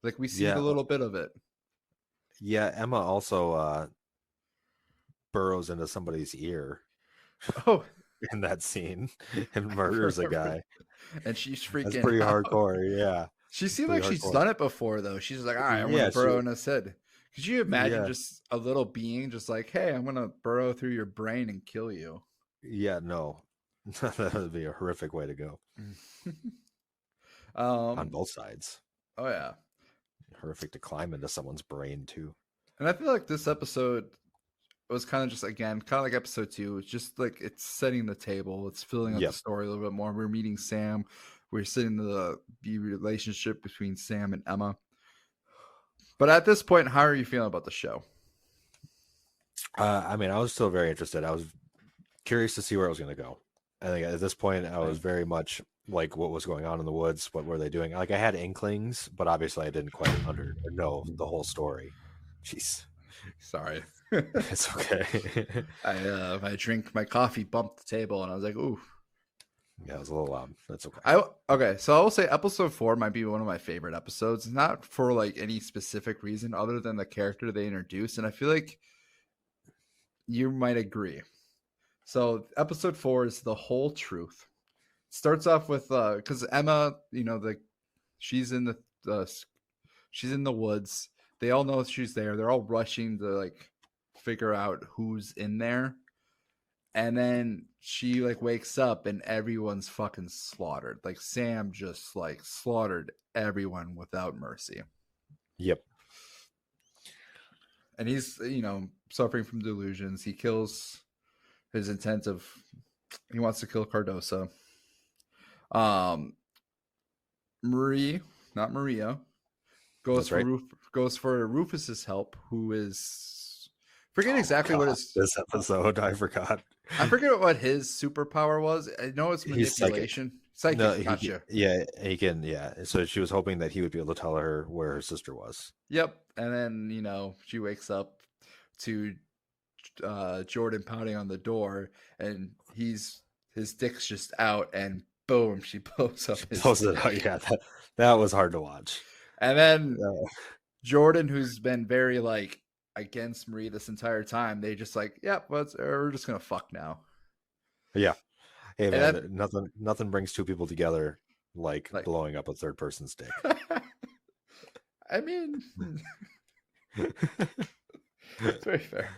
Like we see a little bit of it. Yeah, Emma also burrows into somebody's ear Oh, in that scene and murders a guy. and she's freaking. That's pretty out. hardcore. Yeah. She seemed like she's hardcore. done it before, though. She's like, all right, I'm Yeah, going to burrow she- in his head. Could you imagine Yeah. just a little being just like, hey, I'm going to burrow through your brain and kill you? Yeah, no. That would be a horrific way to go on Oh, both sides. yeah. Horrific to climb into someone's brain, too. And I feel like this episode was kind of just, again, kind of like episode 2. It's just like it's setting the table. It's filling up Yep. the story a little bit more. We're meeting Sam. We're seeing the relationship between Sam and Emma. But at this point, how are you feeling about the show? I mean, I was still very interested. I was curious to see where it was going to go. I think at this point, I was very much like, what was going on in the woods? What were they doing? Like, I had inklings, but obviously, I didn't quite know the whole story. Jeez, Sorry. it's okay. I drink my coffee, bumped the table, and I was like, ooh. Yeah, it was a little loud. That's okay. Okay, so I will say episode 4 might be one of my favorite episodes, not for like any specific reason other than the character they introduced, and I feel like you might agree. So episode 4 is the whole truth. Starts off with because Emma, she's in the woods. They all know she's there. They're all rushing to like figure out who's in there. And then she like wakes up and everyone's fucking slaughtered. Like Sam just like slaughtered everyone without mercy. Yep. And he's, suffering from delusions. He kills his intent of he wants to kill Cardosa. Marie, not Maria, goes for Rufus's help, who is forget exactly what his this episode. I forgot. I forget what his superpower was. I know it's He's manipulation. Psychic. No, Gotcha. he can. Yeah. So she was hoping that he would be able to tell her where her sister was. Yep. And then, she wakes up to Jordan pounding on the door, and his dick's just out, and boom, she blows up his dick. Yeah, that was hard to watch. And then Jordan, who's been very like against Marie this entire time, they just like, yep, we're just gonna fuck now. Yeah. Hey man, nothing brings two people together like blowing up a third person's dick. I mean, it's very fair.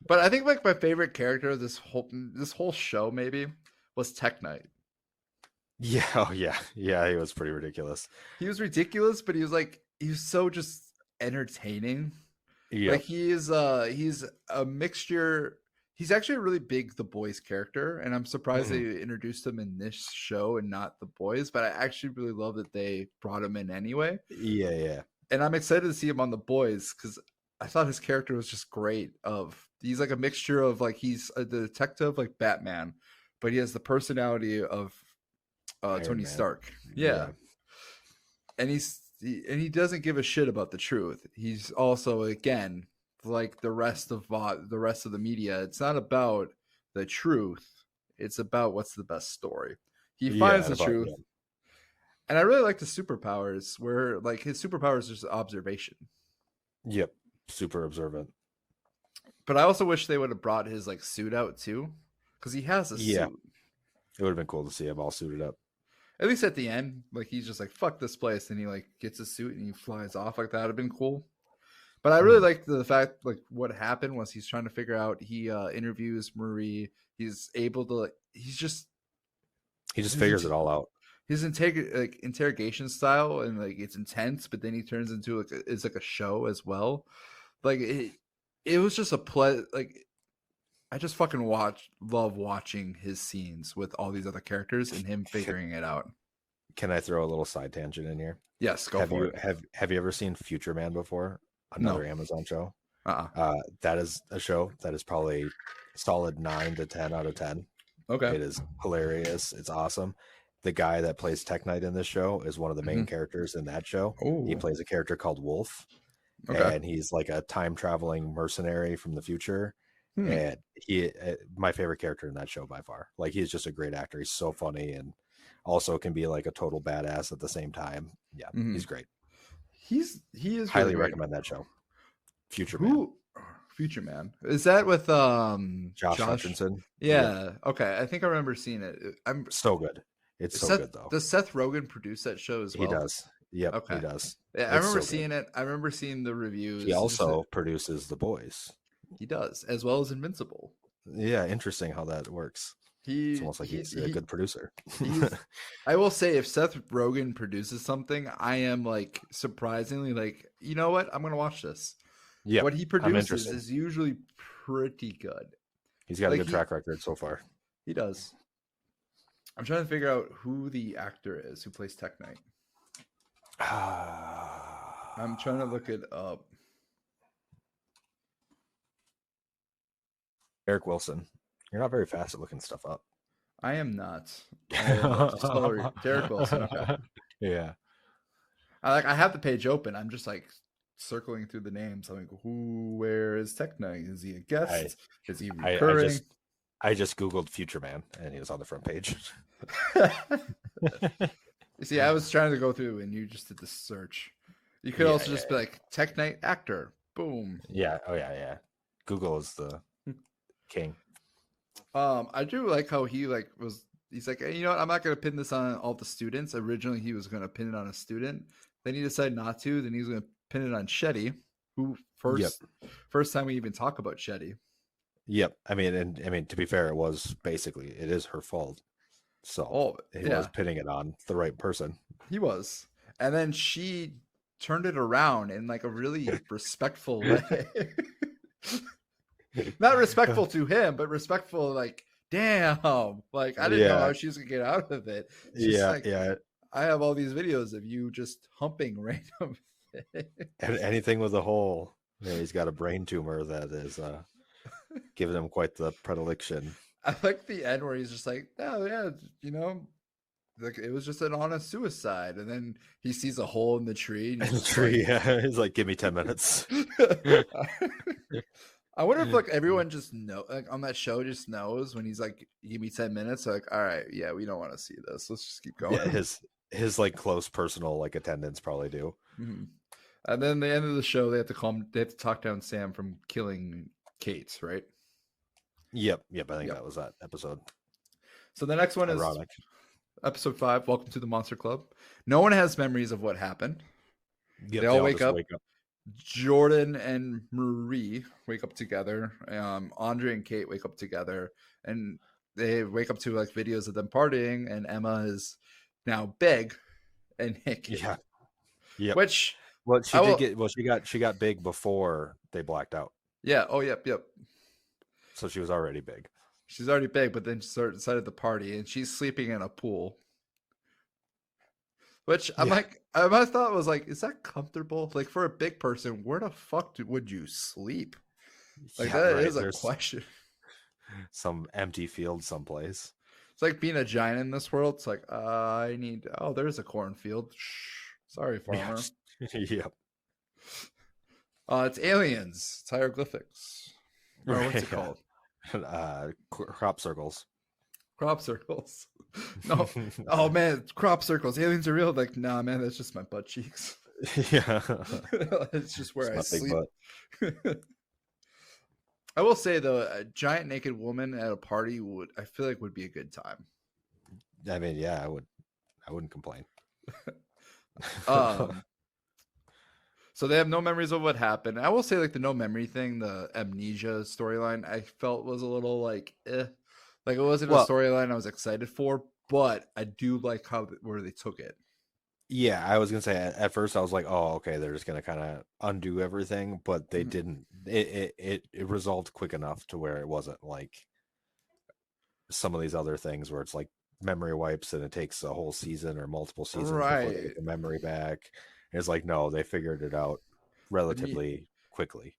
But I think like my favorite character of this whole show maybe was Tech Knight. Yeah, oh yeah. Yeah, he was pretty ridiculous. He was ridiculous, but he was so just entertaining. Yeah. Like he's a mixture. He's actually a really big The Boys character, and I'm surprised they introduced him in this show and not The Boys, but I actually really love that they brought him in anyway. Yeah, yeah. And I'm excited to see him on The Boys because I thought his character was just great. He's like a mixture of like he's a detective like Batman, but he has the personality of Tony Stark. Yeah. And he doesn't give a shit about the truth. He's also, again, like the rest of the media. It's not about the truth. It's about what's the best story. He finds the truth. Yeah. And I really like the superpowers where like his superpowers is just observation. Yep. Super observant. But I also wish they would have brought his like suit out too. Because he has a suit. It would have been cool to see him all suited up. At least at the end, like he's just like fuck this place, and he like gets a suit and he flies off. Like that would have been cool. But I really liked the fact like what happened was he's trying to figure out. He interviews Marie. He's able to like he just figures it all out. His interrogation style and like it's intense, but then he turns into like it's like a show as well. Like it was just a play. Like I just fucking love watching his scenes with all these other characters and him figuring it out. Can I throw a little side tangent in here? Yes, go for it. Have you ever seen Future Man before? Another Amazon show. That is a show that is probably solid 9 to 10 out of 10. Okay, it is hilarious. It's awesome. The guy that plays Tech Knight in this show is one of the main characters in that show. Ooh. He plays a character called Wolf, and he's like a time traveling mercenary from the future. And he, my favorite character in that show by far. Like he's just a great actor. He's so funny and also can be like a total badass at the same time. Yeah, he's great. He is highly really recommend that show. Future Man. Future Man. Is that with Josh Hutcherson? Yeah. Okay. I think I remember seeing it. I'm so good. It's so good though. Does Seth Rogen produce that show as well? He does. Yep. Okay. He does. Yeah, I remember seeing it. I remember seeing the reviews. He also produces The Boys. He does, as well as Invincible. Yeah, interesting how that works. It's almost like he's a good producer. I will say, if Seth Rogen produces something, I am like surprisingly like, you know what? I'm gonna watch this. Yeah, what he produces is usually pretty good. He's got a good track record so far. He does. I'm trying to figure out who the actor is who plays Tech Knight. I'm trying to look it up. Eric Wilson. You're not very fast at looking stuff up. I am not. Derek Wilson. Okay. Yeah. I have the page open. I'm just like circling through the names. I'm like, where is Tech Knight? Is he a guest? Is he recurring? I just Googled Future Man and he was on the front page. You see, I was trying to go through and you just did the search. You could also just be like Tech Knight actor. Boom. Yeah. Oh yeah. Google is the king. I do like how he's like, hey, you know what? I'm not going to pin this on all the students. Originally, he was going to pin it on a student. Then he decided not to. Then he was going to pin it on Shetty, who first time we even talk about Shetty. Yep. I mean, to be fair, it is her fault. So he was pinning it on the right person. He was. And then she turned it around in like a really respectful way. Not respectful to him, but respectful, like, damn, like I didn't know how she was gonna get out of it. Yeah. I have all these videos of you just humping random and anything with a hole. Yeah, he's got a brain tumor that is giving him quite the predilection. I like the end where he's just like, oh yeah, you know, like it was just an honest suicide, and then he sees a hole in the tree. And he's like, give me 10 minutes. I wonder if like everyone just on that show just knows when he's like, give me 10 minutes. They're like, all right, yeah, we don't want to see this. Let's just keep going. Yeah, his like close personal like attendants probably do. Mm-hmm. And then the end of the show, they have to talk down Sam from killing Cade, right? Yep. I think that was that episode. So the next one is episode 5. Welcome to the Monster Club. No one has memories of what happened. Yep, they all wake up. Jordan and Marie wake up together. Andre and Kate wake up together, and they wake up to like videos of them partying. And Emma is now big and hickey. Yeah. Which she got big before they blacked out. Yeah. Oh, yep. So she was already big. She's already big, but then she decided to party, and she's sleeping in a pool. Which I'm like, my thought was like, is that comfortable? Like for a big person, where the fuck would you sleep? Like that is a question. Some empty field someplace. It's like being a giant in this world. It's like, there's a cornfield. Shh. Sorry, farmer. Yep. It's aliens. It's hieroglyphics. Or what's it called? Crop circles. Crop circles. No. Oh man, crop circles. Aliens are real. Like, nah, man, that's just my butt cheeks. Yeah. It's just where I sleep. I will say though, a giant naked woman at a party would be a good time. I mean, yeah, I wouldn't complain. Um, so they have no memories of what happened. I will say, like the no memory thing, the amnesia storyline, I felt was a little like, like it wasn't a Well, storyline I was excited for, but I do like how where they took it. yeah, I was gonna say at first I was like, oh, okay, they're just gonna kind of undo everything, but they Mhm. didn't. It resolved quick enough to where it wasn't like some of these other things where it's like memory wipes and it takes a whole season or multiple seasons before they Right. get the memory back. And it's like, no, they figured it out I mean, relatively quickly.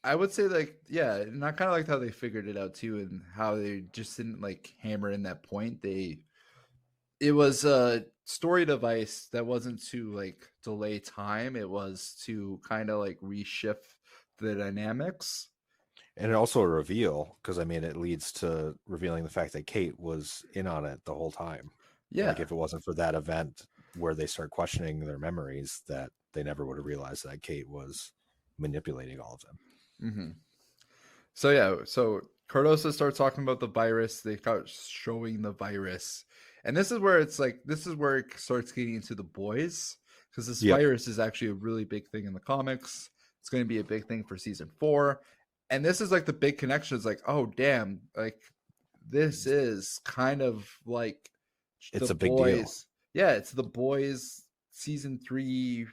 I would say like, yeah, and I kind of liked how they figured it out too, and how they just didn't like hammer in that point. It was a story device that wasn't to like delay time. It was to kind of like reshift the dynamics. And also a reveal, because I mean, it leads to revealing the fact that Kate was in on it the whole time. Like, Yeah. if it wasn't for that event where they start questioning their memories, that they never would have realized that Kate was manipulating all of them. Mm-hmm. So yeah, so Cardosa starts talking about the virus. They start showing the virus, and this is where it's like this is where it starts getting into the boys because this Yep. virus is actually a really big thing in the comics. It's going to be a big thing for season 4, and this is like the big connection. It's like, oh damn, like this is kind of like the It's a big deal. boys. Yeah, it's the boys season 0.5.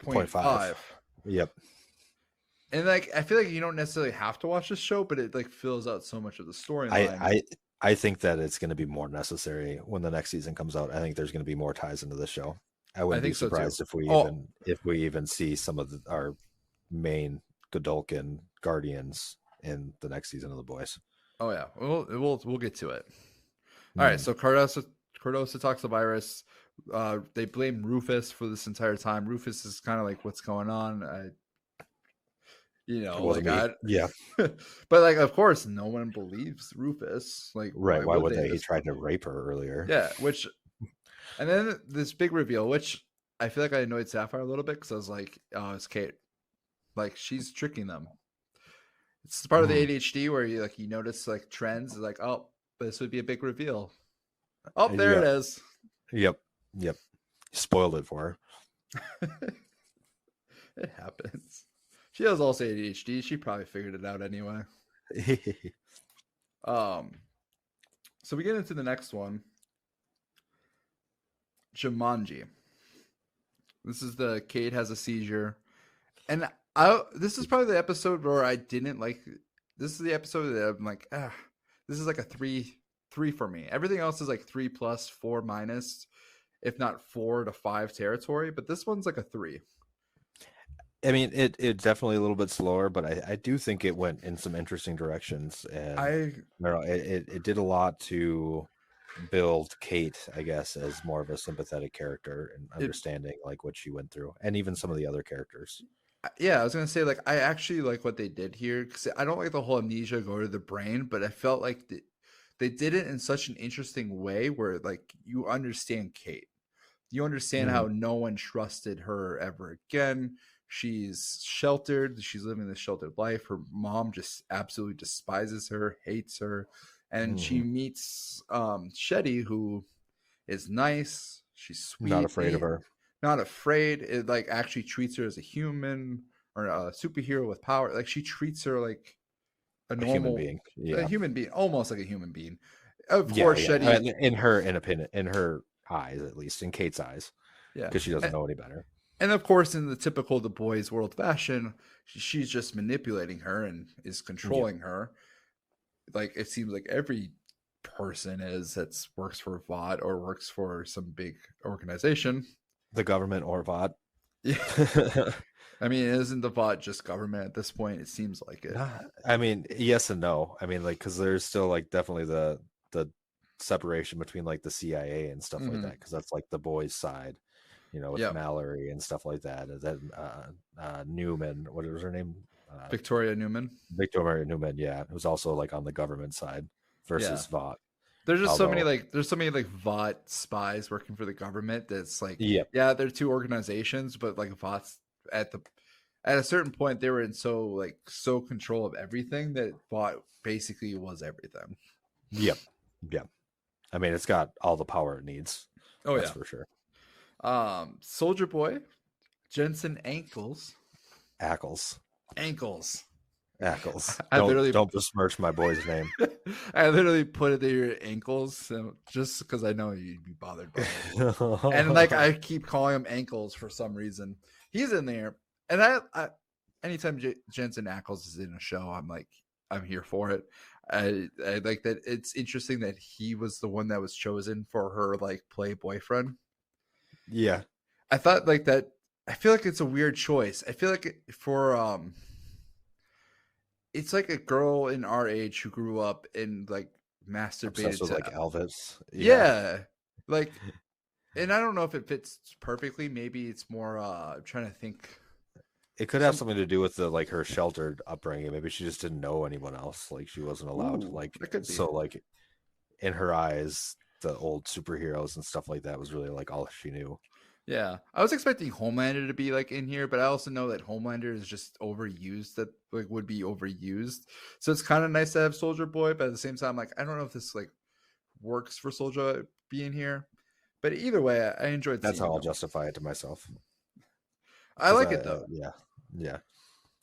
3.5. Yep. And like I feel like you don't necessarily have to watch this show, but it like fills out so much of the storyline. I think that it's going to be more necessary when the next season comes out. I think there's going to be more ties into the show. I wouldn't be think so too. surprised Oh, if we even see some of our main Godolkin Guardians in the next season of The Boys. oh yeah, we'll get to it. All right, so Cardosa talks to Virus. They blame Rufus for this entire time. Rufus is kind of like, what's going on? It wasn't like me. Yeah, but like, of course, no one believes Rufus. Like, right. Why would they? He this tried to rape her earlier. Yeah, and then this big reveal, which I feel like I annoyed Sapphire a little bit because I was like, oh, it's Kate. Like, she's tricking them. It's part of the ADHD where you notice like trends, like, oh, this would be a big reveal. Oh, there it is. Yep. Spoiled it for It happens. She has also ADHD. She probably figured it out anyway. her. So we get into the next one. Jumanji. This is the Cade has a seizure. And this is probably the episode where I didn't like. This is the episode that I'm like, this is like a 3 for me. Everything else is like 3 plus, 4 minus, if not 4 to 5 territory. But this one's like a 3. I mean, it's definitely a little bit slower, but I do think it went in some interesting directions, and it did a lot to build Kate, I guess, as more of a sympathetic character and understanding like what she went through, and even some of the other characters. Yeah, I was gonna say like I actually like what they did here because I don't like the whole amnesia go to the brain, but I felt like they did it in such an interesting way where like you understand Kate, you understand how no one trusted her ever again. She's sheltered. She's living this sheltered life. Her mom just absolutely despises her, hates her, and she meets Shetty, who is nice. She's sweet, Not afraid of her. not afraid. It like actually treats her as a human or a superhero with power. Like she treats her like a normal human being. Yeah, a human being, almost like a human being. Of course, Shetty, I mean, in her eyes, at least in Kate's eyes, yeah, because she doesn't know any better. and of course, in the typical The Boys world fashion, she's just manipulating her and is controlling her. Like it seems like every person is that works for VOD or works for some big organization. The government or VOD. Yeah. I mean, isn't the VOD just government at this point? It seems like it. I mean, yes and no. I mean, like, because there's still like definitely the separation between like the CIA and stuff like that, because that's like the boys' side, with Mallory and stuff like that. And then Newman, what was her name? Victoria Newman. Victoria Newman, yeah, it was also like on the government side versus VOD. There's just so many like VOD spies working for the government. That's like, they're two organizations, but like VOD's at a certain point they were in so control of everything that VOD basically was everything. Yep. I mean, it's got all the power it needs. Oh That's yeah. for sure. Soldier Boy, Jensen Ankles. Ackles. Ankles. Ackles. I literally Don't besmirch my boy's name. I literally put it in your ankles just because I know you'd be bothered by it. And like I keep calling him ankles for some reason. He's in there, and I anytime Jensen Ackles is in a show, I'm here for it. I like that. It's interesting that he was the one that was chosen for her like play boyfriend. Yeah. I thought like that. I feel like it's a weird choice. I feel like it's like a girl in our age who grew up and like masturbated Obsessed with to like Elvis. yeah, like, and I don't know if it fits perfectly. Maybe it's more. I'm trying to think. It could have something to do with the like her sheltered upbringing. Maybe she just didn't know anyone else. Like she wasn't allowed. Ooh, Like that could be. so, like in her eyes, the old superheroes and stuff like that was really like all she knew. Yeah, I was expecting Homelander to be like in here, but I also know that Homelander is just overused. That like would be overused. So it's kind of nice to have Soldier Boy, but at the same time, like I don't know if this like works for Soldier being here. But either way, I enjoyed That's seeing how I'll him. justify it to myself. I like it though. Yeah,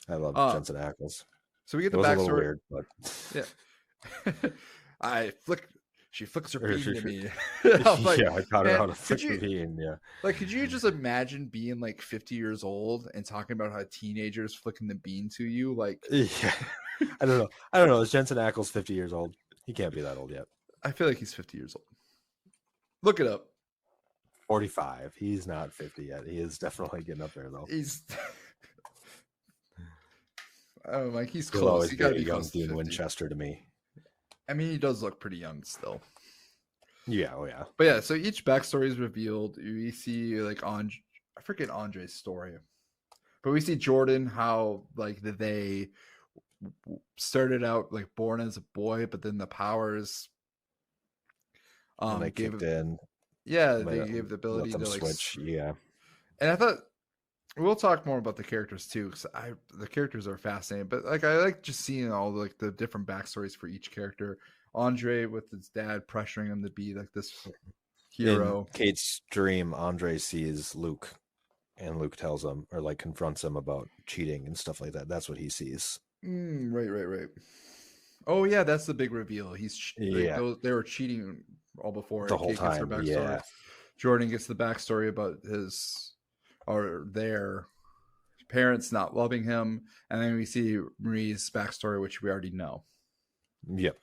I love Jensen Ackles. So we get It the was a backstory. little weird, but yeah. She flicks her bean to me. like, yeah, I taught her how to flick the bean. Yeah, like, could you just imagine being like 50 years old and talking about how teenagers flicking the bean to you? Like, yeah. I don't know. Is Jensen Ackles 50 years old? He can't be that old yet. I feel like he's 50 years old. Look it up. 45. He's not 50 yet. He is definitely getting up there though. He's. Oh, like he's He'll close. always He be got to a be young close to Dean 50. Winchester to me. I mean, he does look pretty young still. Yeah, oh yeah. But yeah, so each backstory is revealed. We see like I forget Andre's story, but we see Jordan how like they started out like born as a boy, but then the powers And they gave kicked in. Yeah, they gave the ability let them to like switch. Yeah. And I thought we'll talk more about the characters too, because the characters are fascinating. But like I like just seeing all like the different backstories for each character. Andre with his dad pressuring him to be like this hero. In Cade's dream, Andre sees Luke, and Luke tells him or like confronts him about cheating and stuff like that. That's what he sees. Right. Oh yeah, that's the big reveal. He's they were cheating all before the whole time. Yeah. Jordan gets the backstory about their parents not loving him, and then we see Marie's backstory, which we already know. Yep.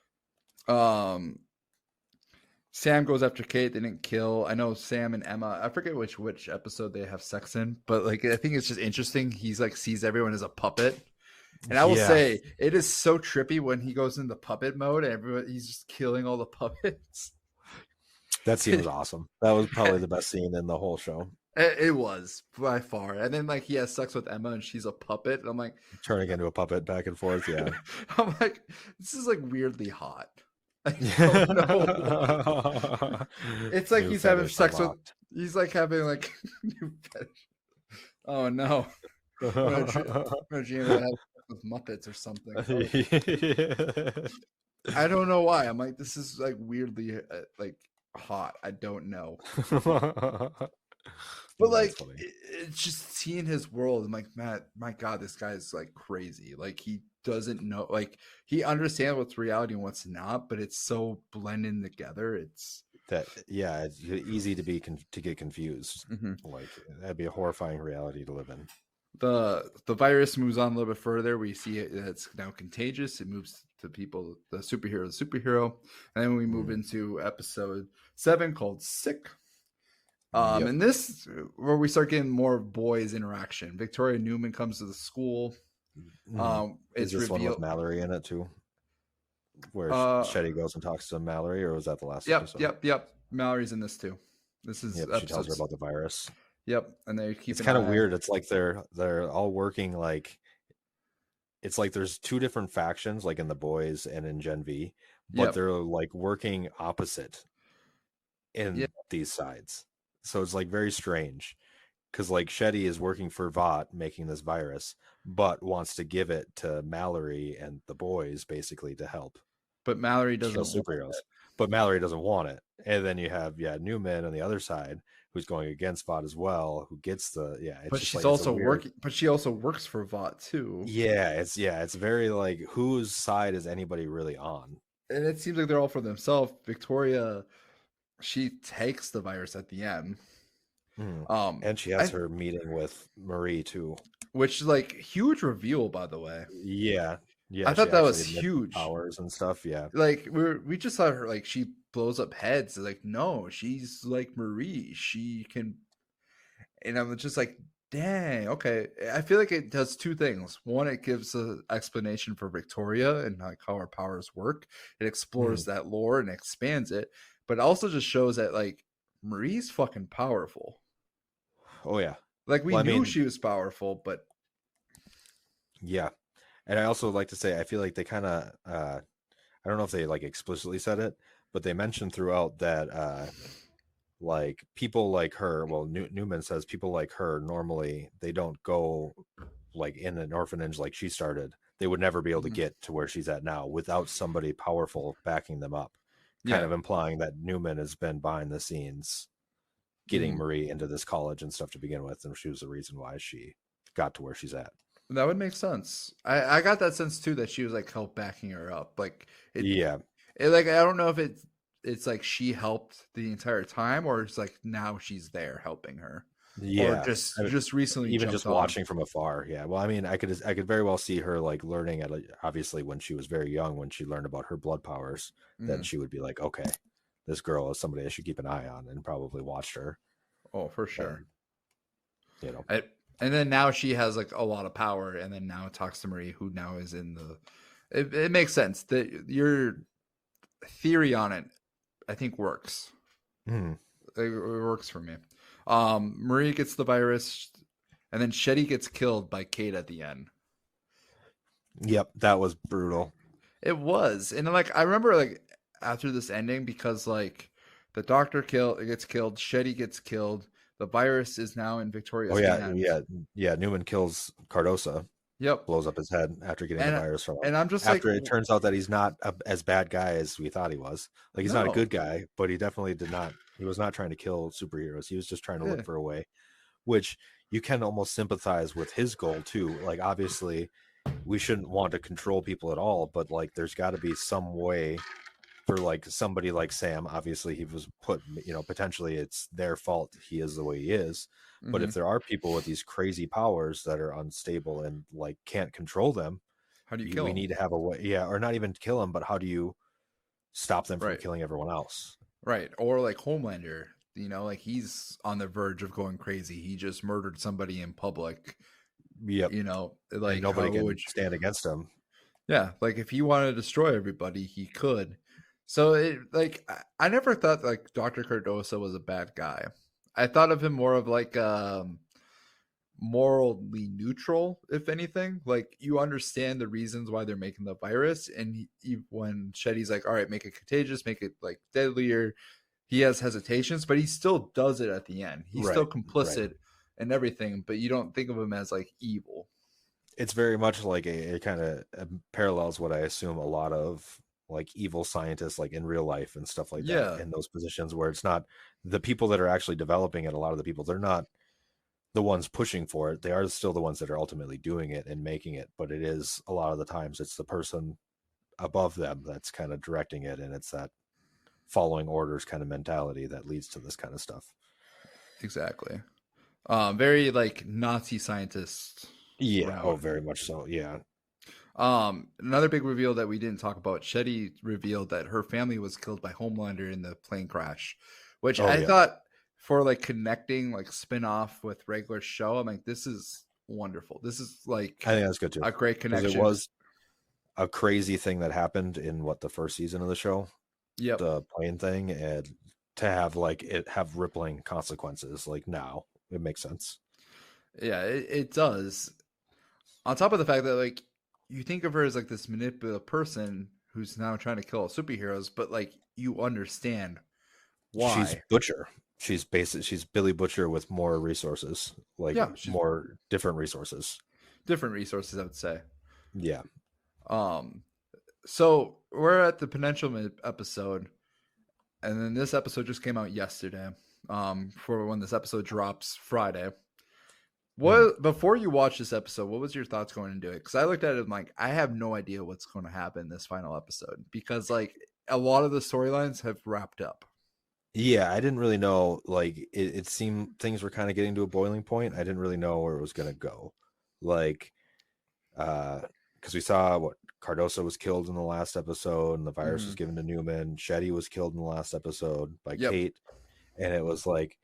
Sam goes after Kate. They didn't kill. I know Sam and Emma. I forget which episode they have sex in, but like I think it's just interesting. He's like sees everyone as a puppet, and I will say it is so trippy when he goes into puppet mode and he's just killing all the puppets. That scene was awesome. That was probably the best scene in the whole show. It was by far. And then like he has sex with Emma and she's a puppet. And I'm like turning into a puppet back and forth. Yeah. I'm like, this is like weirdly hot. It's like he's having sex he's like having like new fetish. Oh no. I'm gonna have sex with Muppets or something. I don't know why. I'm like, this is like weirdly like hot. I don't know. But like it's just seeing his world. I'm like, Matt, my God, this guy's like crazy. Like he doesn't know, like he understands what's reality and what's not, but it's so blending together. It's easy to get confused. Like that'd be a horrifying reality to live in. The virus moves on a little bit further. We see it's now contagious. It moves to people, the superhero, and then we move into episode 7 called Sick. And this where we start getting more boys interaction. Victoria Newman comes to the school. Is this one with Mallory in it too, where Shetty goes and talks to Mallory, or was that the last episode? Yep. Mallory's in this too. This is she tells her about the virus. Yep, and they keep. It's kind of weird. It's like they're all working like. It's like there's two different factions, like in the boys and in Gen V, but they're like working opposite in these sides. So it's like very strange because like Shetty is working for Vought making this virus, but wants to give it to Mallory and the boys basically to help. But Mallory doesn't superheroes. but Mallory doesn't want it. And then you have Newman on the other side who's going against Vought as well, who gets the it's But just she's like it's a also weird working. But she also works for Vought too. it's very like whose side is anybody really on? And it seems like they're all for themselves. Victoria, she takes the virus at the end. And she has her meeting with Marie too, which is like huge reveal, by the way. Yeah, I thought she that was actually admits huge. powers and stuff. Yeah, Like we just saw her like she blows up heads. Like no, she's like Marie. She can, and I'm just like, dang, okay. I feel like it does two things. One, it gives an explanation for Victoria and like how her powers work. It explores that lore and expands it, but it also just shows that like Marie's fucking powerful. Oh yeah. Like we knew she was powerful, but yeah. And I also like to say I feel like they kind of I don't know if they like explicitly said it, but they mentioned throughout that like people like her, well Newman says people like her normally they don't go like in an orphanage like she started. They would never be able to get to where she's at now without somebody powerful backing them up. Kind of implying that Newman has been behind the scenes getting Marie into this college and stuff to begin with, and she was the reason why she got to where she's at. That would make sense. I got that sense too that she was like help backing her up. Like like I don't know if it's like she helped the entire time or it's like now she's there helping her. Yeah, or just recently even just on. watching from afar. Yeah, well, I mean, I could very well see her like learning at obviously when she was very young, when she learned about her blood powers, then she would be like, okay, this girl is somebody I should keep an eye on, and probably watched her. Oh, for sure. And, and then now she has like a lot of power, and then now talks to Marie, who now is in the. It makes sense that your theory on it, I think, works. It works for me. Marie gets the virus, and then Shetty gets killed by Cade at the end. Yep, that was brutal. It was, and like I remember, like after this ending, because like the doctor gets killed, Shetty gets killed. The virus is now in Victoria's hands. Yeah. Newman kills Cardosa. Yep, blows up his head after getting the virus from him. And I'm just after it turns out that he's not as bad guy as we thought he was. Like he's not a good guy, but he definitely did not. He was not trying to kill superheroes. He was just trying to look for a way, which you can almost sympathize with his goal too. Like obviously, we shouldn't want to control people at all, but like there's got to be some way for like somebody like Sam. Obviously, he was put. Potentially it's their fault. He is the way he is. But if there are people with these crazy powers that are unstable and like can't control them, how do you kill them? We need to have a way, or not even kill them, but how do you stop them from killing everyone else? Right. Or like Homelander, like he's on the verge of going crazy. He just murdered somebody in public. Yep. Like and nobody can stand against him. Yeah, like if he wanted to destroy everybody, he could. So I never thought like Dr. Cardosa was a bad guy. I thought of him more of like morally neutral, if anything. Like you understand the reasons why they're making the virus, and when Shetty's like, "All right, make it contagious, make it like deadlier," he has hesitations, but he still does it at the end. He's still complicit in everything, but you don't think of him as like evil. It's very much like it kind of parallels what I assume a lot of like evil scientists like in real life and stuff like that in those positions where it's not the people that are actually developing it. A lot of the people, they're not the ones pushing for it. They are still the ones that are ultimately doing it and making it. But it is a lot of the times it's the person above them that's kind of directing it. And it's that following orders kind of mentality that leads to this kind of stuff. Exactly. Very like Nazi scientists. Yeah. Route. Oh, very much so. Yeah. Another big reveal that we didn't talk about, Shetty revealed that her family was killed by Homelander in the plane crash, which I thought for like connecting like spin-off with regular show, I'm like, this is wonderful. This is like, I think that's good too. A great connection. It was a crazy thing that happened in the first season of the show. Yep. The plane thing, and to have like it have rippling consequences, like now it makes sense. Yeah, it does. On top of the fact that like, you think of her as like this manipulative person who's now trying to kill all superheroes, but like you understand why. She's Butcher. She's Billy Butcher with more resources, like more different resources. Different resources, I would say. Yeah. So we're at the penultimate episode. and then this episode just came out yesterday. For when this episode drops Friday. What before you watch this episode, what was your thoughts going into it? Because I looked at it and like I have no idea what's going to happen in this final episode because like a lot of the storylines have wrapped up. Yeah, I didn't really know. Like it seemed things were kind of getting to a boiling point. I didn't really know where it was going to go. Like, because we saw what Cardoso was killed in the last episode, and the virus was given to Newman. Shetty was killed in the last episode by Cade, and it was like,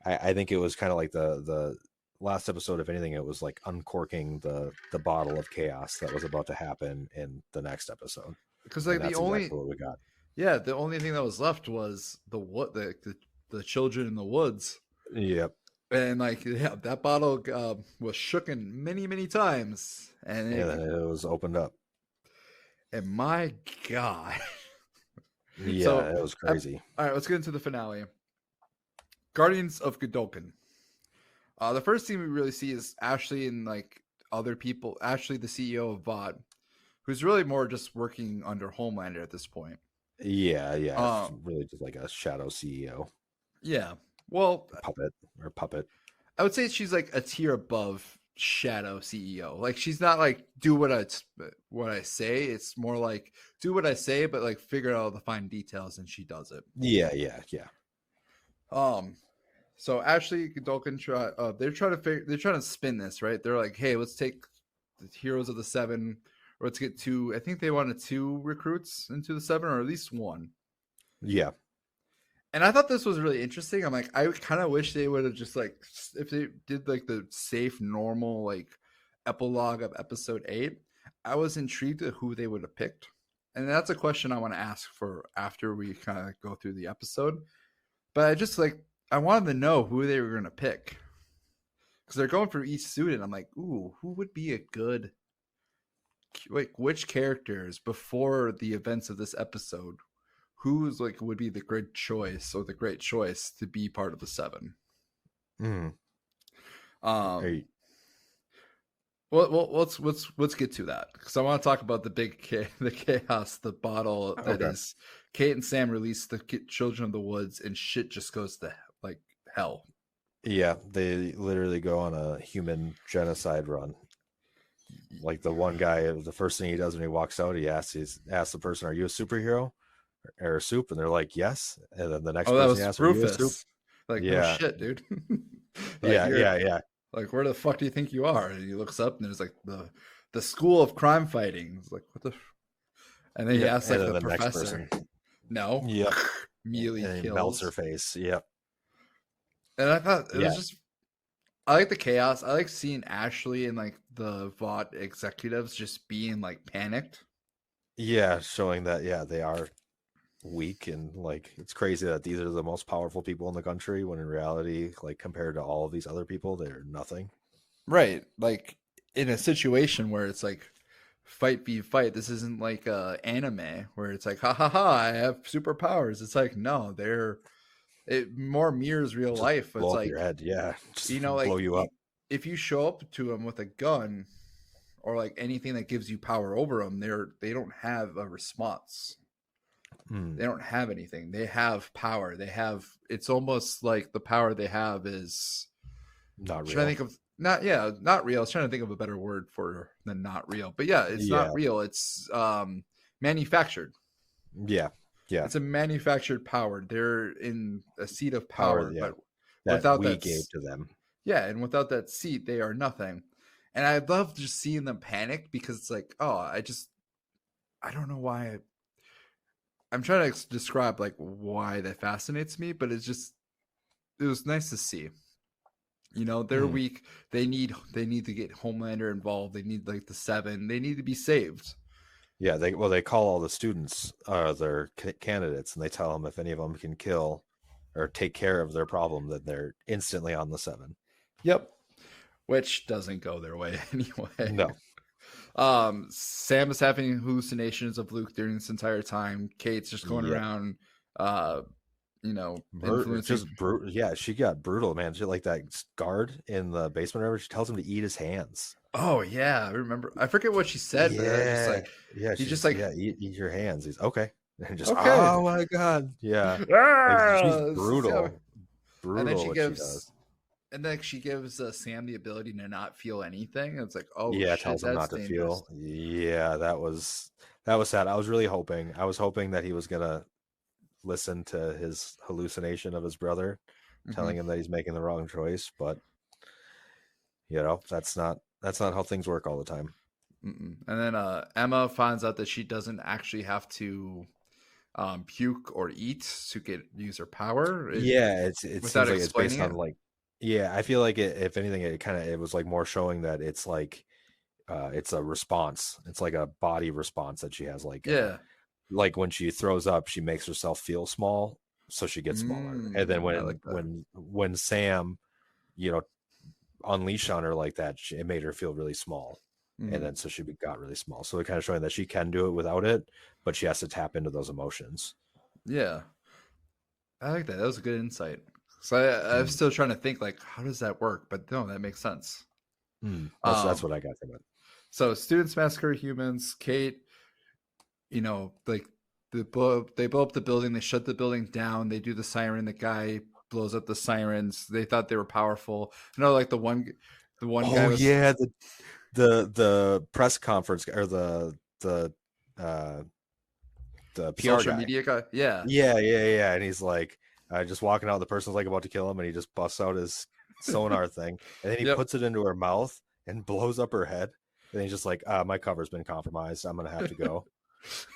I think it was kind of like the last episode. If anything, it was like uncorking the bottle of chaos that was about to happen in the next episode. Because like the only exactly what we got. Yeah, the only thing that was left was the children in the woods. Yep. And like that bottle was shooken many times, and it was opened up. And my God, yeah, so, it was crazy. All right, let's get into the finale. Guardians of Godolphin. The first thing we really see is Ashley and like other people. Ashley, the CEO of VOD, who's really more just working under Homelander at this point. Yeah, really just like a shadow CEO. Yeah, well, puppet. I would say she's like a tier above shadow CEO. Like she's not like do what I say. It's more like do what I say, but like figure out all the fine details, and she does it. Yeah. So Ashley Godolphin they're trying to spin this, right? They're like, hey, let's take the heroes of the 7. Or let's get 2. I think they wanted 2 recruits into the 7, or at least 1. Yeah. And I thought this was really interesting. I'm like, I kind of wish they would have just like, if they did like the safe, normal like epilogue of episode 8, I was intrigued at who they would have picked. And that's a question I want to ask for after we kind of go through the episode. But I wanted to know who they were going to pick. Because they're going for each student. I'm like, ooh, who would be a good, like, which characters before the events of this episode, who's like would be the great choice to be part of the 7? Well, let's get to that because I want to talk about the the chaos, the bottle that is. Kate and Sam release the children of the woods, and shit just goes to like hell. Yeah, they literally go on a human genocide run. Like the one guy, the first thing he does when he walks out, he asks the person, "Are you a superhero or a soup?" And they're like, "Yes." And then the next person he asks, "Are you a soup?" Like, yeah, no shit, dude. Like, yeah. Like, where the fuck do you think you are? And he looks up, and there's like the school of crime fighting. It's like, what the? And then he asks like the professor. No. Yeah. Immediately kills. Melts her face. Yep. And I thought it was just. I like the chaos. I like seeing Ashley and like the VOD executives just being like panicked. Yeah, showing that they are weak, and like it's crazy that these are the most powerful people in the country when in reality, like compared to all of these other people, they're nothing. Right. Like in a situation where it's like fight be fight. This isn't like anime where it's like ha, I have superpowers. It's like no, it more mirrors real life. Blow it's up like your head, just like blow you up. If you show up to them with a gun or like anything that gives you power over them, they don't have a response. They don't have anything. They have power. It's almost like the power they have is not real. Trying to think of not real. I was trying to think of a better word for than not real. But yeah, it's not real. It's manufactured. Yeah. It's a manufactured power. They're in a seat of power, but that without we that gave to them. Yeah, and without that seat, they are nothing. And I love just seeing them panic because it's like, I don't know why. I'm trying to describe like why that fascinates me, but it was nice to see. They're weak. They need to get Homelander involved. They need like the 7. They need to be saved. Yeah, they call all the students their candidates, and they tell them if any of them can kill or take care of their problem, that they're instantly on the 7. Yep, which doesn't go their way anyway. No. Sam is having hallucinations of Luke during this entire time. Kate's just going around, influencing. Just brutal. Yeah, she got brutal, man. She like that guard in the basement. Whatever. She tells him to eat his hands. Oh yeah, I remember. I forget what she said. But just like, eat your hands. He's okay. And just, Okay. oh my God. Yeah. Like she's Ah, brutal. and then Brutal what she does. she gives Sam the ability to not feel anything. It's like, oh Yeah, shit, tells him that's not to dangerous. feel. Yeah, that was sad. I was really hoping. I was hoping that he was gonna listen to his hallucination of his brother telling him that he's making the wrong choice, but that's not how things work all the time. And then Emma finds out that she doesn't actually have to puke or eat to use her power. Yeah, it Without seems like it's based explaining on it. like, yeah, I feel like if anything, it was like more showing that it's like it's a response. It's like a body response that she has, Yeah. like when she throws up, she makes herself feel small, so she gets smaller. And then I like that. when Sam, you know, unleashed on her like that, it made her feel really small. And then so she got really small. So it kind of showing that she can do it without it, but she has to tap into those emotions. Yeah. I like that. That was a good insight. So I'm still trying to think like, how does that work? But no, that makes sense. That's what I got from it. So students massacre humans. Cade, like they blow up the building. They shut the building down. They do the siren. The guy blows up the sirens. They thought they were powerful. Like the one guy Oh was yeah, the press conference or uh the PR social guy. media guy. Yeah. Yeah. And he's like just walking out. The person's like about to kill him, and he just busts out his sonar thing, and then he Yep. puts it into her mouth and blows up her head. And he's just like, my cover's been compromised. I'm gonna have to go.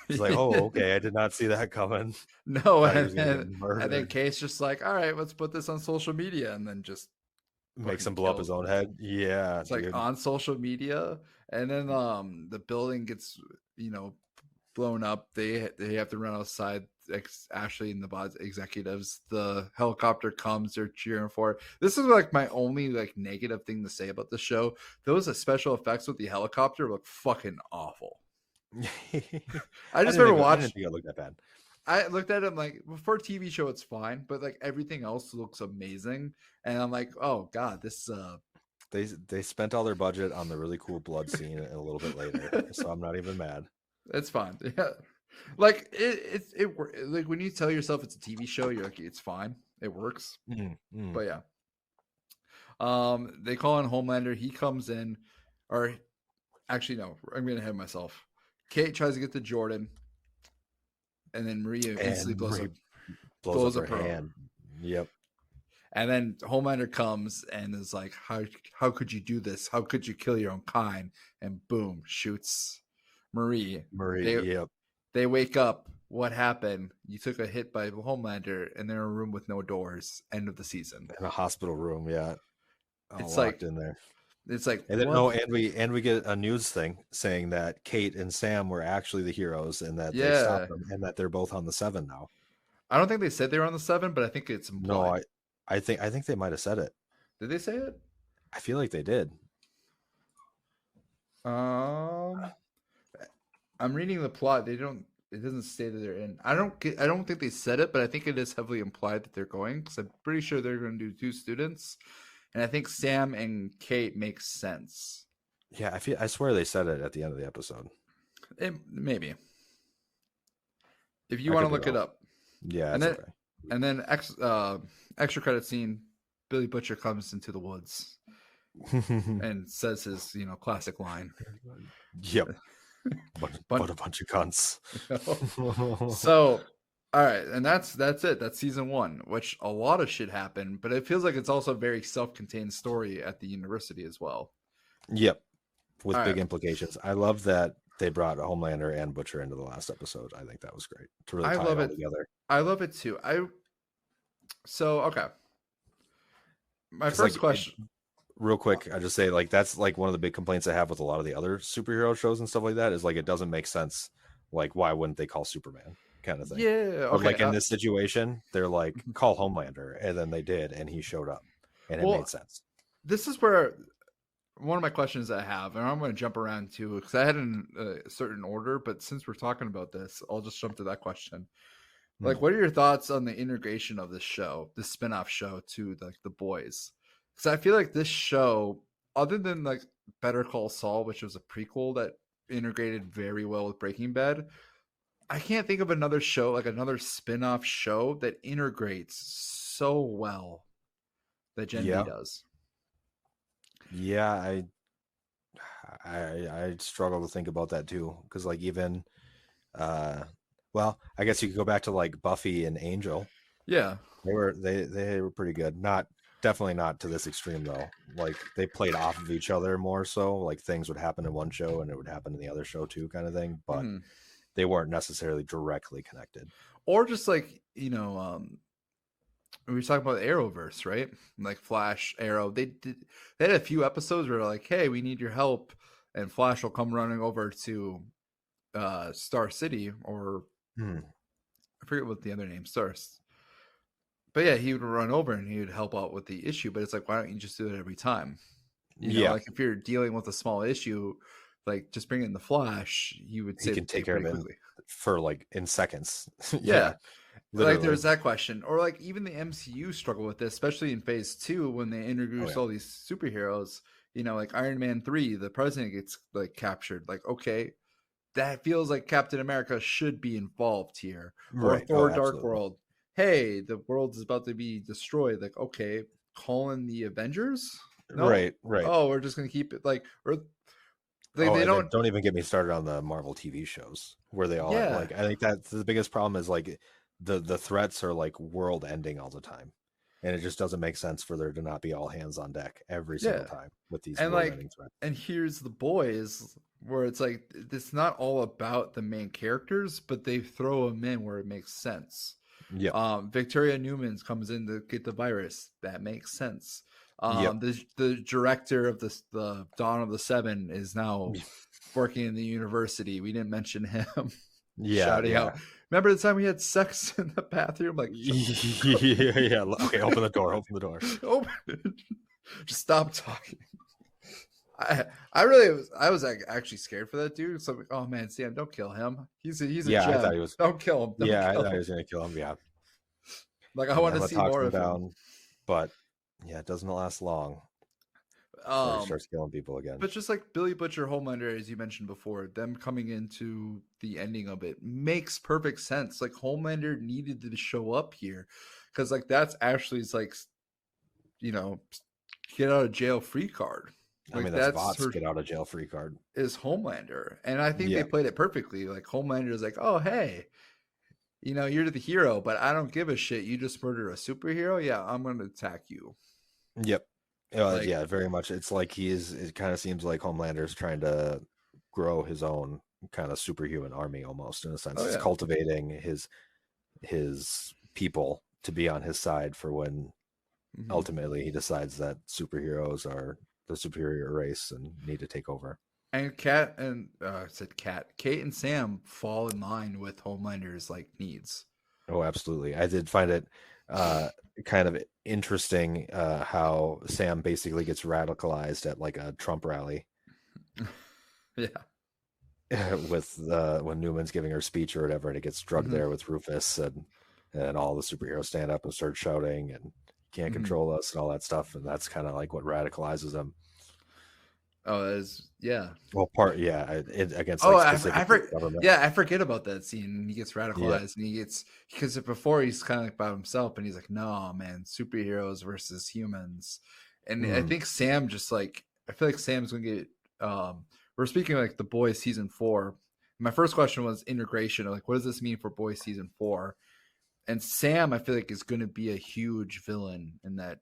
It's like, oh, okay, I did not see that coming. No, Thought he was and gonna get then murdered. Kate's just like, all right, let's put this on social media, and then just Makes fucking him blow up kills. his own head. Yeah, It's like dude. on social media, and then the building gets blown up. They have to run outside. Ashley and the boss executives. The helicopter comes. They're cheering for it. This is like my only like negative thing to say about the show. Those special effects with the helicopter look fucking awful. I just remember I didn't think it looked that bad. I looked at it, I'm like, for a TV show, it's fine, but like everything else looks amazing. And I'm like, oh god, this They spent all their budget on the really cool blood scene a little bit later, so I'm not even mad. it's fine. Yeah. Like it like when you tell yourself it's a TV show, you're like, it's fine. It works. But yeah. They call in Homelander, he comes in, or actually no, I'm gonna ahead myself. Kate tries to get to Jordan, and then Maria instantly blows up her hand. Yep. And then Homelander comes and is like, how could you do this? How could you kill your own kind? And boom, shoots Marie. Yep. They wake up. What happened? You took a hit by Homelander, and they're in a room with no doors. End of the season. In a hospital room, yeah. It's locked in there. It's like, and then and we get a news thing saying that Kate and Sam were actually the heroes, and that they stopped them, and that they're both on the 7 now. I don't think they said they were on the 7, but I think it's implied. No, I think they might have said it. Did they say it? I feel like they did. I'm reading the plot. It doesn't say that they're in. I don't think they said it, but I think it is heavily implied that they're going, because I'm pretty sure they're going to do 2 students, and I think Sam and Kate makes sense. Yeah, I swear they said it at the end of the episode. Maybe. If you want to look it up. Yeah, and then okay. And then extra credit scene, Billy Butcher comes into the woods and says his classic line. Yep. What a bunch of cunts. So, all right, and that's it. That's season 1, which a lot of shit happened, but it feels like it's also a very self-contained story at the university as well. Yep, with big implications. I love that they brought Homelander and Butcher into the last episode. I think that was great to really tie it all together. I love it too. Okay. My first question. Real quick, I just say that's one of the big complaints I have with a lot of the other superhero shows and stuff like that is it doesn't make sense. Why wouldn't they call Superman kind of thing? Yeah. Okay. But in this situation, they're call Homelander, and then they did, and he showed up, and it made sense. This is where one of my questions I have, and I'm going to jump around too, because I had in a certain order, but since we're talking about this, I'll just jump to that question. What are your thoughts on the integration of this show, this spinoff show to The Boys? Because I feel like this show, other than Better Call Saul, which was a prequel that integrated very well with Breaking Bad, I can't think of another show, like another spin-off show that integrates so well that Gen V Yeah, does. yeah. I struggle to think about that too, because like even uh, well, I guess you could go back to like Buffy and Angel. Yeah. They were pretty good. Not definitely not to this extreme though. Like they played off of each other more so. Like things would happen in one show and it would happen in the other show too, kind of thing. But Mhm. they weren't necessarily directly connected. Or just like, we were talking about the Arrowverse, right? Like Flash, Arrow. They had a few episodes where like, hey, we need your help, and Flash will come running over to Star City, or Hmm. I forget what the other name starts. But yeah, he would run over and he would help out with the issue. But it's like, why don't you just do it every time? Yeah, Like if you're dealing with a small issue, like just bring in the Flash, you would he save can the day take care of pretty it quickly. for like in seconds. Yeah. Yeah, Like literally. there's that question, or like even the MCU struggle with this, especially in Phase 2 when they Oh introduce yeah. all these superheroes. Like Iron Man 3, the president gets like captured. Like, okay, that feels like Captain America should be involved here. Or Right. Oh, Thor: Dark absolutely. World. Hey, the world is about to be destroyed. Like, okay, call in the Avengers. No, Right. Right. oh, we're just gonna keep it like, or like Oh, they and then don't. don't even get me started on the Marvel TV shows where they all Yeah, like. I think that's the biggest problem is like the threats are like world ending all the time, and it just doesn't make sense for there to not be all hands on deck every single yeah. time with these And world like, ending threats. and here's the boys, where it's like it's not all about the main characters, but they throw them in where it makes sense. Yep. Victoria Newman comes in to get the virus. That makes sense. Yep. The director of the Dawn of the Seven is now working in the university. We didn't mention him. Yeah. Shouting Yeah. out. Remember the time we had sex in the bathroom? Like, shut Yeah. Yeah. Okay. Open the door. Open the door. open it. Just stop talking. I really was like, actually scared for that dude. So I'm like, oh man, Sam, don't kill him. He's a Yeah. I thought gem. he was. Don't kill him. Don't Yeah. I kill thought he him. was gonna kill him. Yeah. Like I And want to Emma see talks more him of him. down, but yeah, it doesn't last long before he Um, starts killing people again. but just like Billy Butcher, Homelander, as you mentioned before, them coming into the ending of it makes perfect sense. Like Homelander needed to show up here because like that's Ashley's like you know get out of jail free card. I Like mean, that's that's Vought's her get out of jail free card. is Homelander, and I think they Yeah. played it perfectly. Like Homelander is like, oh hey, you're the hero, but I don't give a shit. You just murdered a superhero. Yeah, I'm gonna attack you. Yep. Like, Yeah, very much. It's like it kind of seems like Homelander's trying to grow his own kind of superhuman army almost in a sense. oh He's yeah, cultivating his people to be on his side for when mhm. ultimately he decides that superheroes are the superior race and need to take over. And Cat and I said Cat, Kate and Sam fall in line with Homelander's like needs. Oh, absolutely. I did find it kind of interesting how Sam basically gets radicalized at like a Trump rally Yeah. with when Newman's giving her speech or whatever, and it gets drugged Mhm. there with Rufus, and all the superheroes stand up and start shouting, and can't Mhm. control us and all that stuff, and that's kind of like what radicalizes them. Oh, that is yeah. Well, against Oh, like specifically government. yeah, I forget about that scene. He gets Yeah. radicalized, and he gets because before he's kind of like by himself, and he's like, "No, man, superheroes versus humans." And I Mm, think Sam just like I feel like Sam's gonna get. We're speaking like the Boys season 4. My first question was integration. Like, what does this mean for Boys season 4? And Sam, I feel like is going to be a huge villain in that.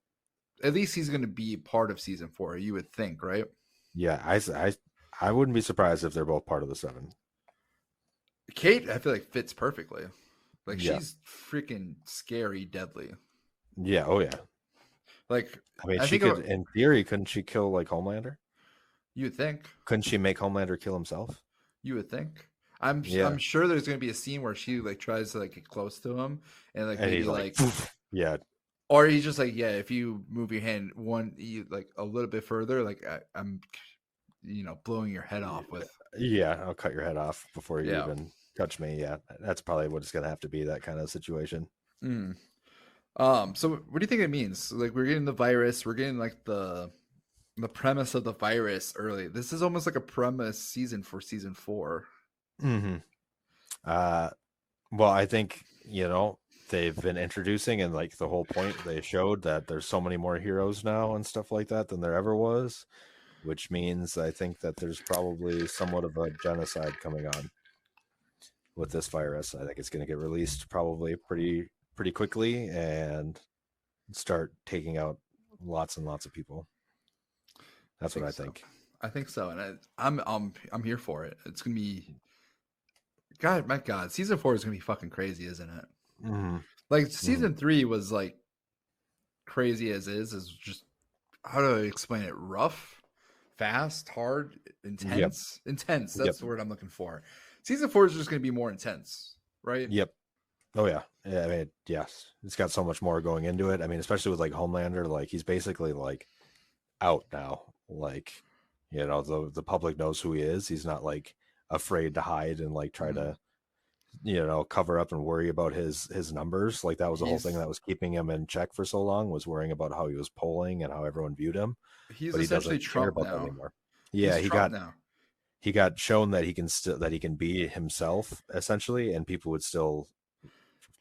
At least he's going to be part of season 4. You would think, right? yeah, I wouldn't be surprised if they're both part of the seven. Kate, I feel like fits perfectly. Like Yeah. she's freaking scary, deadly. Yeah. Oh yeah. Like I mean, I she think could, in theory, couldn't she kill like Homelander? you would think. Couldn't she make Homelander kill himself? You would think. I'm Yeah. sure there's going to be a scene where she like tries to like get close to him and like And maybe he's like, like yeah, or he's just like yeah, if you move your hand like a little bit further, like I'm blowing your head off with yeah, I'll cut your head off before you yeah. even touch me. Yeah, that's probably what it's gonna have to be, that kind of situation. Mm. So what do you think it means? Like we're getting the virus, we're getting like the premise of the virus early. This is almost like a premise season for season 4. Mm-hmm. Well, I think, they've been introducing, and like the whole point they showed that there's so many more heroes now and stuff like that than there ever was, which means I think that there's probably somewhat of a genocide coming on with this virus. I think it's going to get released probably pretty quickly and start taking out lots and lots of people. That's what I think. I think so, and I'm here for it. It's gonna be, my God, season 4 is gonna be fucking crazy, isn't it? Mm-hmm. Like season 3 was like crazy as is just, how do I explain it? Rough, fast, hard, intense. Intense. That's the word I'm looking for. Season 4 is just gonna be more intense, right? Yep. Oh yeah. I mean, yes, it's got so much more going into it. I mean, especially with like Homelander, like he's basically like out now. Like, the public knows who he is. He's not like afraid to hide and like try to, cover up and worry about his numbers. Like that was the whole thing that was keeping him in check for so long, was worrying about how he was polling and how everyone viewed him. He's but essentially he doesn't Trump care about now. that anymore. Yeah, he got shown that he can be himself essentially, and people would still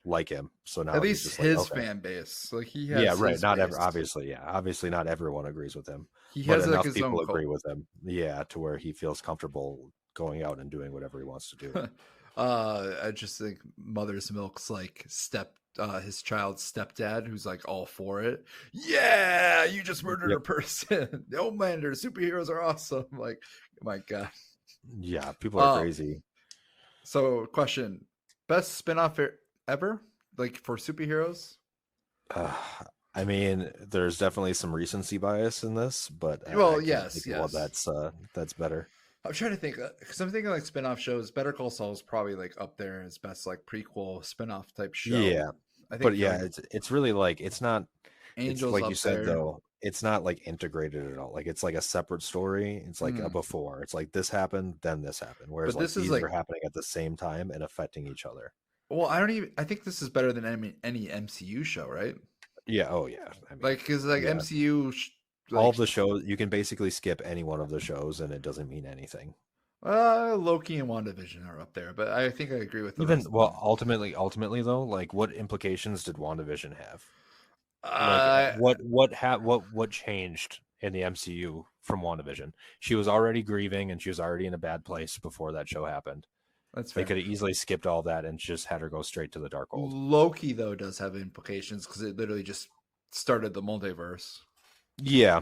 like him. So now at least he's just his like, okay. fan base, like he has Obviously not everyone agrees with him. He but has enough like his people own agree cult. with him. Yeah, to where he feels comfortable going out and doing whatever he wants to do. I just think Mother's Milk's like his child's stepdad, who's like all for it. Yeah, you just murdered a person. Homelander, superheroes are awesome. Like, my God. Yeah, people are crazy. So, question: best spinoff ever, like for superheroes? I mean, there's definitely some recency bias in this, but yes. That's better. I'm trying to think, because I'm thinking like spin-off shows. Better Call Saul is probably like up there as best like prequel spin-off type show. Yeah, I think, but yeah, it's really like it's not. Angels, it's like up you said there. though. It's not like integrated at all. Like it's like a separate story. It's like a before. It's like this happened, then this happened. Whereas like these are happening at the same time and affecting each other. Well, I think this is better than any MCU show, right? Yeah. Oh yeah. I mean, like because MCU. All of the shows, you can basically skip any one of the shows and it doesn't mean anything. Loki and WandaVision are up there, but I think I agree with ultimately though, like what implications did WandaVision have? What changed in the MCU from WandaVision? She was already grieving and she was already in a bad place before that show happened. That's fair. They could have easily skipped all that and just had her go straight to the Darkhold. Loki though does have implications because it literally just started the multiverse. Yeah,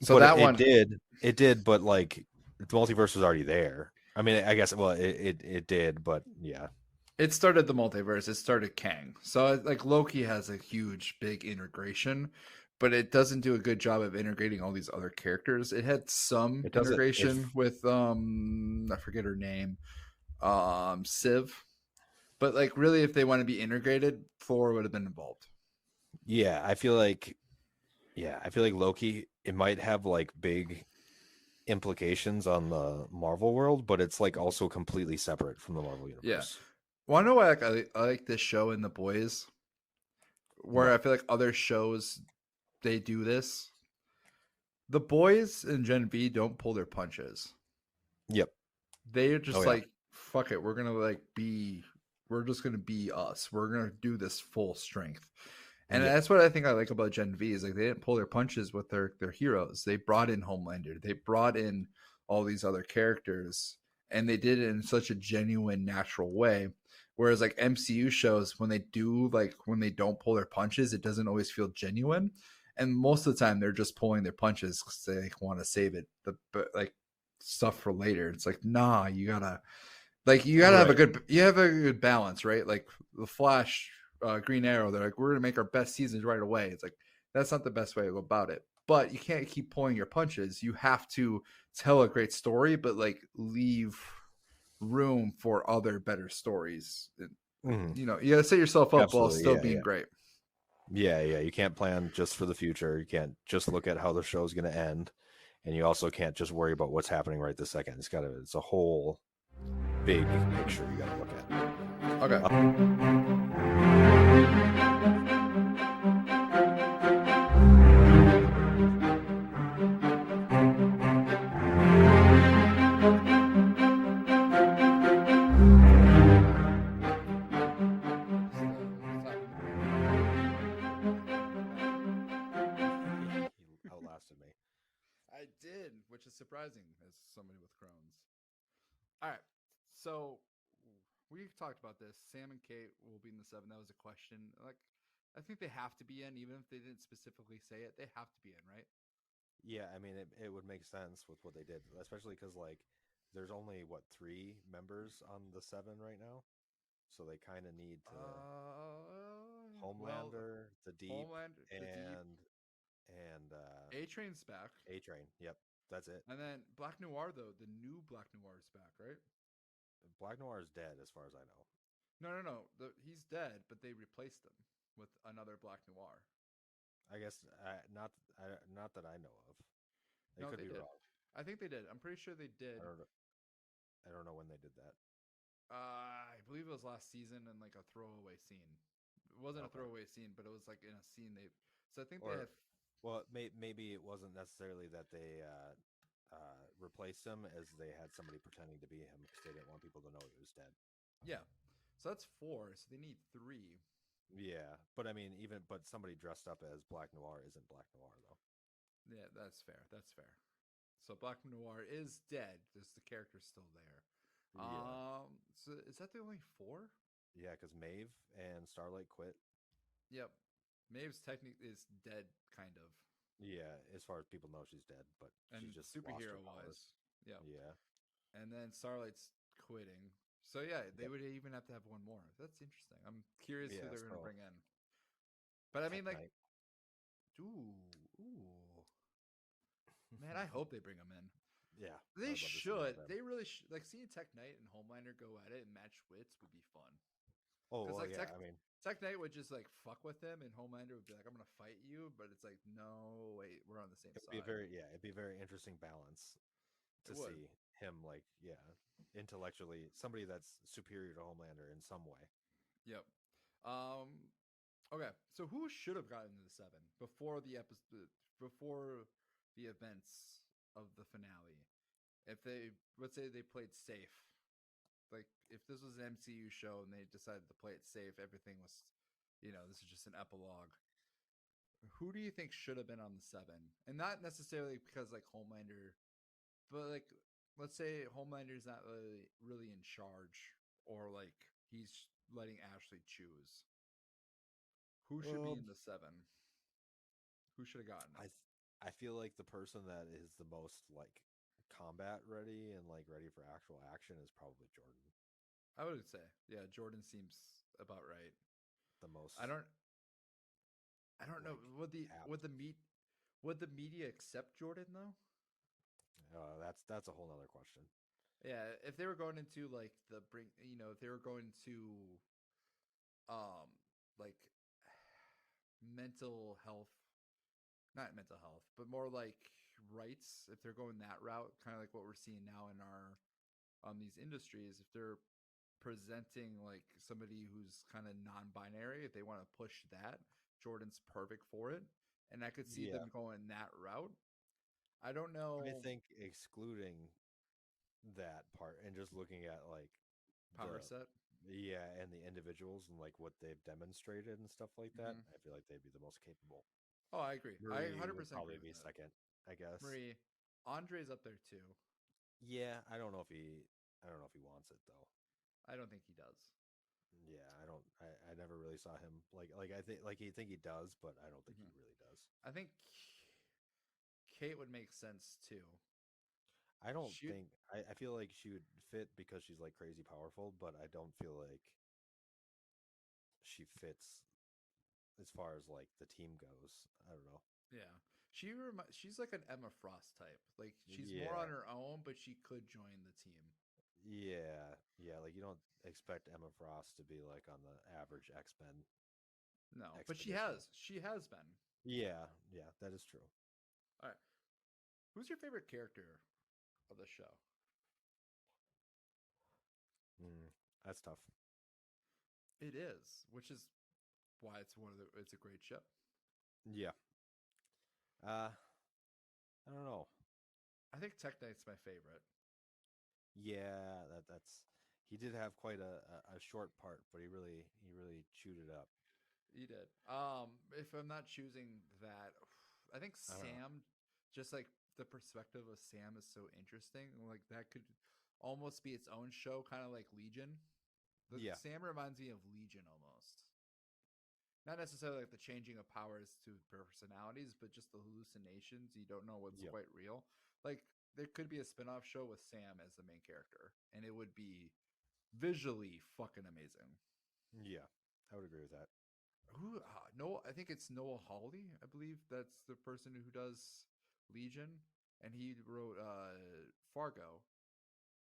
so that one it did, but like the multiverse was already there. I mean, I guess it did, but yeah, it started the multiverse. It started Kang. So like Loki has a huge big integration, but it doesn't do a good job of integrating all these other characters. It had some integration with I forget her name, Civ, but like really, if they want to be integrated, Thor would have been involved. Yeah, I feel like Loki, it might have like big implications on the Marvel world, but it's like also completely separate from the Marvel universe. Yeah. Well, I know why I like this show in The Boys, where I feel like other shows they do this. The Boys and Gen V don't pull their punches. Yep. They're just fuck it, we're just gonna be us. We're gonna do this full strength. And that's what I think I like about Gen V is like they didn't pull their punches with their heroes. They brought in Homelander. They brought in all these other characters, and they did it in such a genuine, natural way. Whereas like MCU shows, when they don't pull their punches, it doesn't always feel genuine. And most of the time, they're just pulling their punches because they want to save it, like stuff for later. It's like, nah, you gotta have a good balance, right? Like the Flash. Green Arrow, they're like, we're gonna make our best seasons right away. It's like that's not the best way to go about it. But you can't keep pulling your punches. You have to tell a great story, but like leave room for other better stories. You gotta set yourself up while still being great. Yeah. You can't plan just for the future. You can't just look at how the show's gonna end, and you also can't just worry about what's happening right this second. It's a whole big picture you gotta look at. Okay. I did, which is surprising as somebody with Crohn's. All right, so we talked about this. Sam and Kate will be in the 7. That was a question. Like, I think they have to be in, even if they didn't specifically say it. They have to be in, right? Yeah, I mean, it would make sense with what they did, especially because like there's only what 3 members on the 7 right now, so they kind of need to Well, Homelander, the Deep, Homeland, the Deep, and A Train's back, A Train. Yep, that's it. and then Black Noir though. The new Black Noir is back, right? Black Noir is dead, as far as I know. No. He's dead, but they replaced him with another Black Noir. I guess not that I know of. They No, could they be did. wrong. I think they did. I'm pretty sure they I did. don't I don't know when they did that. I believe it was last season in like a throwaway scene. It wasn't a Okay. throwaway scene, but it was like in a scene they. So I think they Or had. well, maybe it wasn't necessarily that they replaced him, as they had somebody pretending to be him because they didn't want people to know he was dead. Yeah, so that's 4. So they need 3. Yeah, but I mean, but somebody dressed up as Black Noir isn't Black Noir though. Yeah, that's fair. That's fair. So Black Noir is dead. Just the character's still there. Yeah, So is that the only 4? yeah, because Maeve and Starlight quit. Yep. Maeve's technically is dead, kind of, Yeah, as far as people know, she's dead, but she and just lost her superhero powers. wise, yep. Yeah, And then Starlight's quitting. So yeah, they yep, would even have to have one more. That's interesting. I'm curious who yeah. they're going to So bring in. But I mean, Tech like, Knight. ooh, man, I hope they bring him in. Yeah, They I'd love to see more of should. them. They really should. Like seeing Tech Knight and Homelander go at it and match wits would be fun. Oh Because well, like yeah. I mean, Tech Knight would just like fuck with him, and Homelander would be like, "I'm gonna fight you," but it's like, no, wait, we're on the same it would be a side. it'd be a very interesting balance It to would. see him like, yeah, intellectually somebody that's superior to Homelander in some way. Yep. Um. Okay, so who should have gotten to the 7 before the episode, before the events of the finale? If they, let's say they played safe, like if this was an MCU show and they decided to play it safe, everything was, this is just an epilogue. Who do you think should have been on the 7? And not necessarily because like Homelander, but like let's say Homelander's not really in charge, or like he's letting Ashley choose. Who should be in Um, the 7? Who should have gotten I it? th- I feel like the person that is the most like combat ready and like ready for actual action is probably Jordan. I would say, yeah, Jordan seems about right. The I most don't, I don't know. like Would apt. the would the media accept Jordan though? That's a whole nother question. Yeah, if they were going into like if they were going to um like mental health, not mental health, but more like rights, if they're going that route, kind of like what we're seeing now in our these industries, if they're presenting like somebody who's kind of non-binary, if they want to push that, Jordan's perfect for it. And I could see Yeah, them going that route. I don't I know. think excluding that part and just looking at like Power the set. yeah and the individuals and like what they've demonstrated and stuff like that, Hmm. I feel like they'd be the most capable. Oh, I agree. I Marie would 100% agree probably with be that. second, I guess. Marie, Andre's up there too. Yeah, I don't know if he wants it though. I don't think he does. Yeah, I never really saw him like I think like you think he does, but I don't think he Hmm. really does. I think Kate would make sense too. I don't Shoot. think I feel like she would fit because she's like crazy powerful, but I don't feel like she fits as far as like the team goes. I don't know. Yeah, she's like an Emma Frost type. Like she's more on Yeah. her own, but she could join the team. Yeah. Yeah. Like you don't expect Emma Frost to be like on the average X-Men No, but she expedition. has. She has been. Yeah. Yeah. That is true. All right. Who's your favorite character of the show? That's tough. It is, which is why it's a great show. Yeah. Uh, I don't know. I think Tech Knight's my favorite. Yeah. That's he did have quite a short part, but he really chewed it up. He did. If I'm not choosing that, I think I don't know. Sam just like the perspective of Sam is so interesting. Like that could almost be its own show, kind of like Legion. Yeah. Sam reminds me of Legion almost. Not necessarily like the changing of powers to personalities, but just the hallucinations. You don't know what's Yep. quite real. Like there could be a spin-off show with Sam as the main character, and it would be visually fucking amazing. Yeah, I would agree with that. Who? No, I think it's Noah Hawley. I believe that's the person who does Legion, and he wrote Fargo.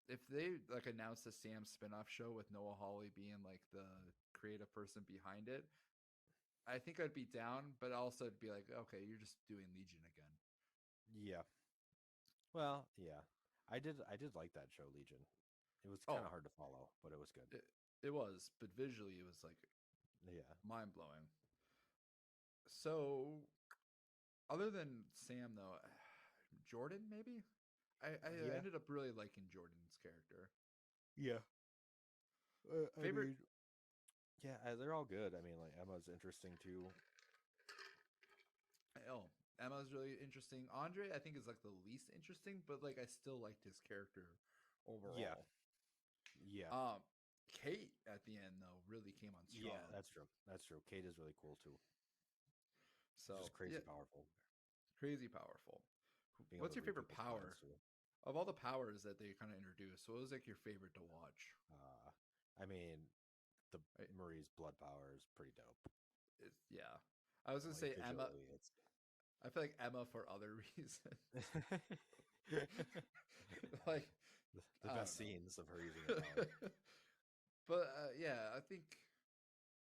If they like announced a Sam spinoff show with Noah Hawley being like the creative person behind it, I think I'd be down. But also it'd be like, okay, you're just doing Legion again. Yeah. Well, yeah. I did like that show, Legion. It was kind of Oh, hard to follow, but it was good. it was, but visually it was like Yeah. mind blowing. So, other than Sam though, Jordan maybe. I Yeah. ended up really liking Jordan's character. Yeah. I Favorite? mean, yeah, they're all good. I mean, like Emma's interesting too. Oh, Emma's really interesting. Andre, I think, is like the least interesting, but like I still liked his character Yeah. overall. Yeah. Um, Kate at the end though really came on Yeah, strong. that's true. That's true. Cade is really cool too. Just So crazy yeah, powerful. crazy powerful. Being able What's to your read favorite people's minds power too. of all the powers that they kind of introduced? What was like your favorite to watch? I mean, the Right? Marie's blood power is pretty dope. Yeah, I was gonna Like say Emma. visually, it's I feel like Emma for other reasons. the Like I best don't know. scenes of her using her power. But yeah, I think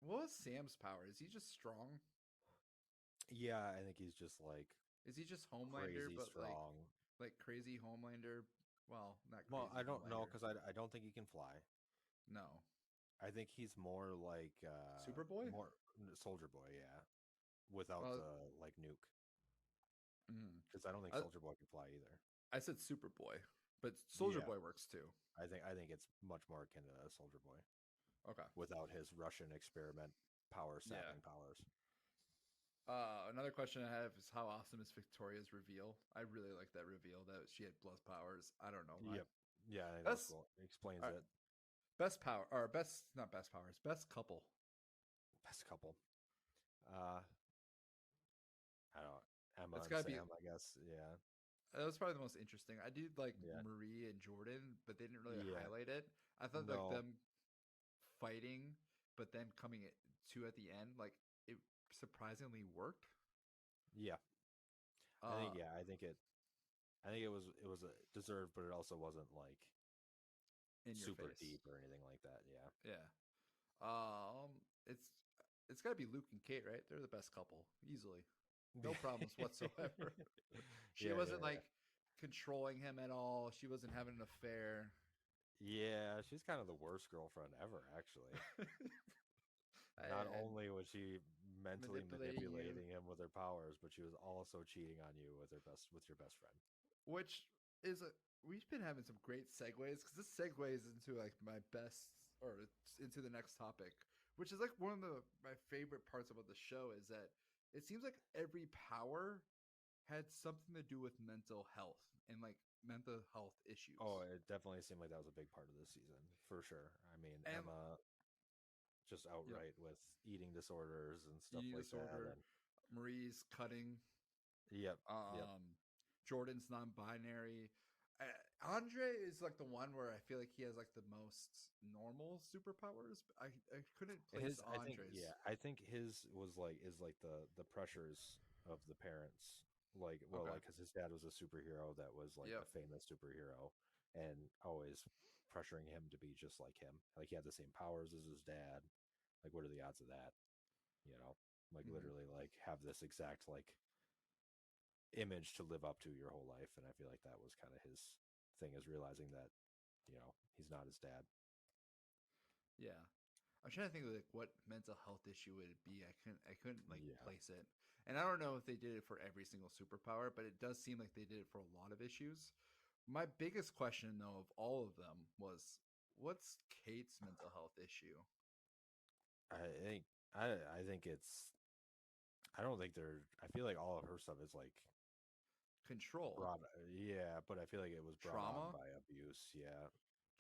what was Sam's power? Is he just strong? Yeah, I think he's just like Is he just Homelander, crazy but strong. like crazy Homelander? Well, not Well, crazy I don't know Homelander. because I don't think he can fly. No, I think he's more like Superboy. more Soldier Boy, yeah, without Well, the like nuke. mm, Because I don't think I, Soldier Boy can fly either. I said Superboy, but Soldier Yeah, Boy works too. I think it's much more akin to Soldier Boy Okay. without his Russian experiment power Yeah. sapping powers. Another question I have is how awesome is Victoria's reveal? I really like that reveal that she had blood powers. I don't know why. Yep. Yeah, I think that was Best, cool. It explains uh, it. best power or best, not best powers, best couple. Best couple. Uh, I don't. Emma It's and got to be. Sam, I guess. Yeah. That was probably the most interesting. I did like Yeah. Marie and Jordan, but they didn't really Yeah. highlight it. I thought like No. them fighting, but then coming to at the end, like it surprisingly worked. Yeah. I think. Uh, Yeah. I think it was deserved, but it also wasn't like in your super face. deep or anything like that. Yeah. Yeah. It's got to be Luke and Kate, right? They're the best couple, easily. No problems whatsoever. She Yeah. wasn't Yeah. like controlling him at all. She wasn't having an affair. Yeah. She's kind of the worst girlfriend ever, actually. Not And only was she mentally manipulating you, manipulating him with her powers, but she was also cheating on you with your best friend. which is a we've been having some great segues because this segues into like my best or it's into the next topic, which is like one of my favorite parts about the show is that it seems like every power had something to do with mental health and like mental health Oh, issues. it definitely seemed like that was a big part of this season, for sure. I mean, And Emma just yep, outright with eating disorders and stuff eating like that. disorder, And Marie's cutting, yep, yep. um, Jordan's non-binary. Andre is like the one where I feel like he has like the most normal superpowers. But I couldn't place His, I think, Andre's. yeah, I think his was like is like the pressures of the parents, like, well, Okay. like because his dad was a superhero that was like a Yep. famous superhero, and always pressuring him to be just like him. Like he had the same powers as his dad. Like, what are the odds of that? You know, like Hmm. literally, like have this exact like image to live up to your whole life. And I feel like that was kind of his thing, is realizing that he's not his dad. Yeah. I'm trying to think of like what mental health issue would it be. I couldn't like Yeah. place it. And I don't know if they did it for every single superpower, but it does seem like they did it for a lot of issues. My biggest question though of all of them was what's Kate's mental health issue? I think it's I don't think they're I feel like all of her stuff is like control, yeah, but I feel like it was brought on trauma, by abuse. Yeah,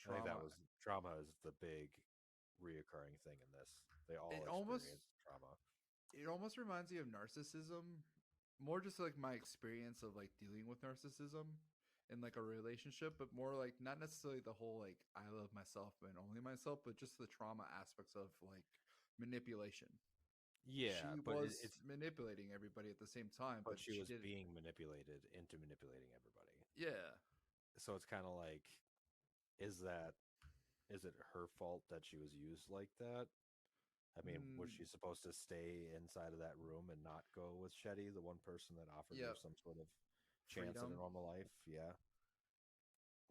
I think that trauma. was trauma is the big reoccurring thing in this. They all It almost experience trauma. it almost reminds me of narcissism, more just like my experience of like dealing with narcissism in like a relationship, but more like not necessarily the whole like I love myself and only myself, but just the trauma aspects of like manipulation. Yeah, She but was it's manipulating everybody at the same time, but but she she was did it. being manipulated into manipulating everybody. Yeah. So it's kind of like, is that is it her fault that she was used like that? I mean, was Mm, she supposed to stay inside of that room and not go with Shetty, the one person that offered her yeah. some sort of chance at a Freedom. normal life? Yeah.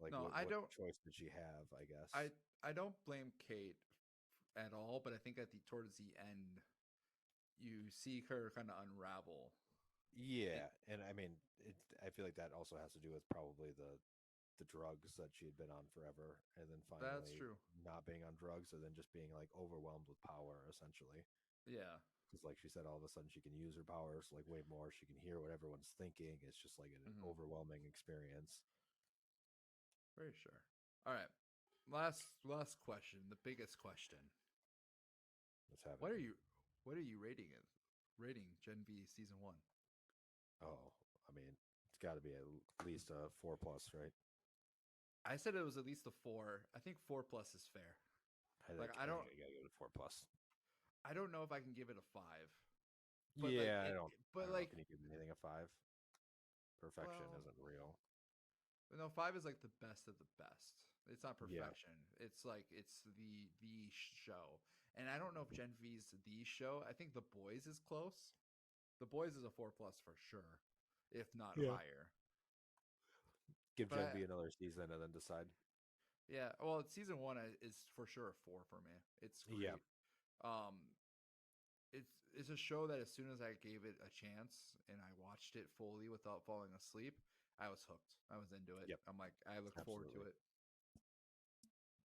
Like No, what choice did she have, I guess? I I don't blame Kate at all, but I think at the towards the end you see her kind of unravel. It Yeah, and I mean, I feel like that also has to do with probably the drugs that she had been on forever, and then That's finally true. not being on drugs, and then just being like overwhelmed with power, essentially. Yeah. Because, like she said, all of a sudden she can use her powers like way more. She can hear what everyone's thinking. It's just like an Hmm. overwhelming experience. Very sure. All right. Last question, the biggest question. What's What are happening? you what are you rating it? Rating Gen V season 1? Oh, I mean, it's got to be at least a 4+, right? I said it was at least a 4. I think 4 plus is fair. Like I think I gotta go to 4+. I don't know if I can give it a 5. But like Yeah, I but don't know. Can like you give anything a 5? Perfection well, isn't real. no, 5 is like the best of the best. It's not Yeah, perfection. It's like it's the show. And I don't know if Gen V's the show. I think The Boys is close. The Boys is a 4 plus for sure, if not yeah. higher. Give But Gen V another season and then decide. yeah, well, season 1 is for sure a 4 for me. It's Yeah, great. Um it's a show that as soon as I gave it a chance and I watched it fully without falling asleep, I was hooked. I was into it. yep, I'm like, I look forward to absolutely. it.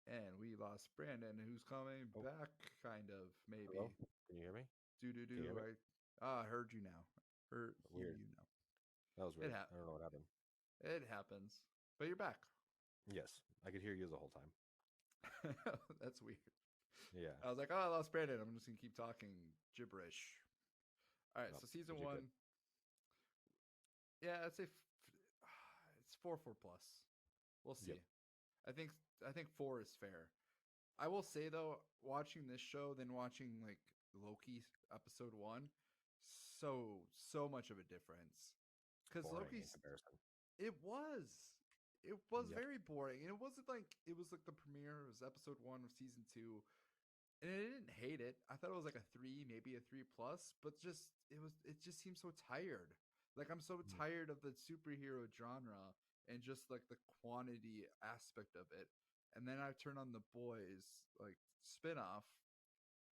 And we lost Brandon, who's coming Oh, back, kind of, hello. maybe. Can you hear me? Do do Can you hear do. me? I heard you now. Hear Weird. you now. That was It weird. I don't know what happened. it happens, but you're back. Yes, I could hear you the whole time. That's weird. Yeah. I was like, oh, I lost Brandon. I'm just gonna keep talking gibberish. All right, No, so season you did good. 1, yeah, I'd say it's 4 plus. We'll Yep. see. I think 4 is fair. I will say though, watching this show, then watching like Loki episode 1, so much of a difference. Because Boring in Loki's comparison. it was it was Yep. very boring, and it was like the premiere. It was episode 1 of season 2, and I didn't hate it. I thought it was like a 3, maybe a 3 plus, but it just seems so tired. Like I'm so Mm. tired of the superhero genre and just like the quantity aspect of it. And then I turn on The Boys like spinoff.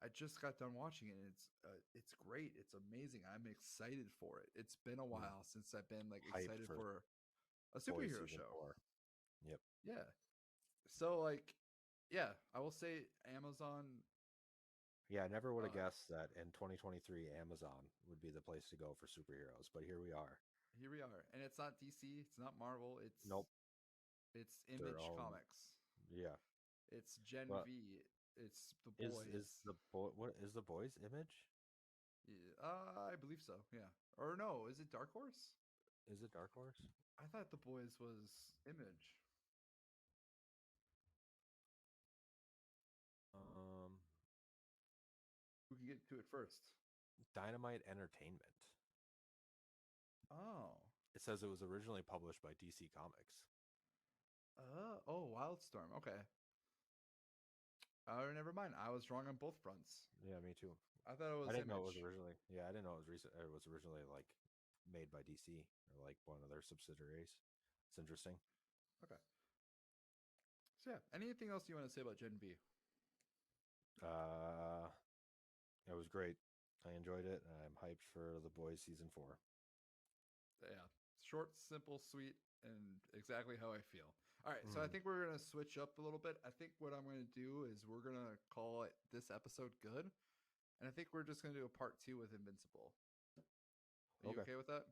I just got done watching it, and it's great. It's amazing. I'm excited for it. It's been a Mm. while since I've been like Hyped excited for for a Boys superhero season show. 4. Yep. Yeah. So like yeah, I will say Amazon Yeah, I never would have uh guessed that in 2023 Amazon would be the place to go for superheroes, but here we are. here we are. And it's not DC, it's not Marvel, Nope, it's their Image own. Comics. Yeah. It's Gen Well, V. It's The is Boys. the boy what is the Boys Image? Yeah, I believe so. Yeah. Or no, is it Dark Horse? Is it Dark Horse? I thought The Boys was Image. Um, Who can get to it first? Dynamite Entertainment. Oh. It says it was originally published by DC Comics. Oh, Wildstorm. Okay. Never mind. I was wrong on both fronts. Yeah, me too. I thought it I was didn't know it was Image. originally. Yeah, I didn't know it was recent. It was originally like made by DC or like one of their subsidiaries. It's interesting. Okay. So yeah, anything else you want to say about Gen V? Uh, it was great. I enjoyed it. I'm hyped for The Boys season 4. Yeah. Short, simple, sweet, and exactly how I feel. All right, so I Mm. think we're gonna switch up a little bit. I think what I'm gonna do is we're gonna call it this episode good, and I think we're just gonna do a part 2 with Invincible. Are you Okay, okay with that?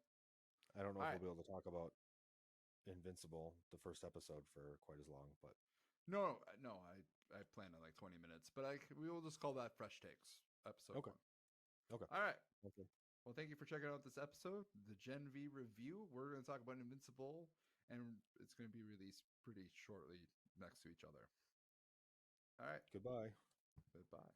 I don't know All if right. we'll be able to talk about Invincible, the first episode, for quite as long, but No, I planned on like 20 minutes, but we will just call that Fresh Takes episode okay. 1. Okay. All right. Okay. Well, thank you for checking out this episode, the Gen V review. We're going to talk about Invincible, and it's going to be released pretty shortly next to each other. All right. Goodbye. Goodbye.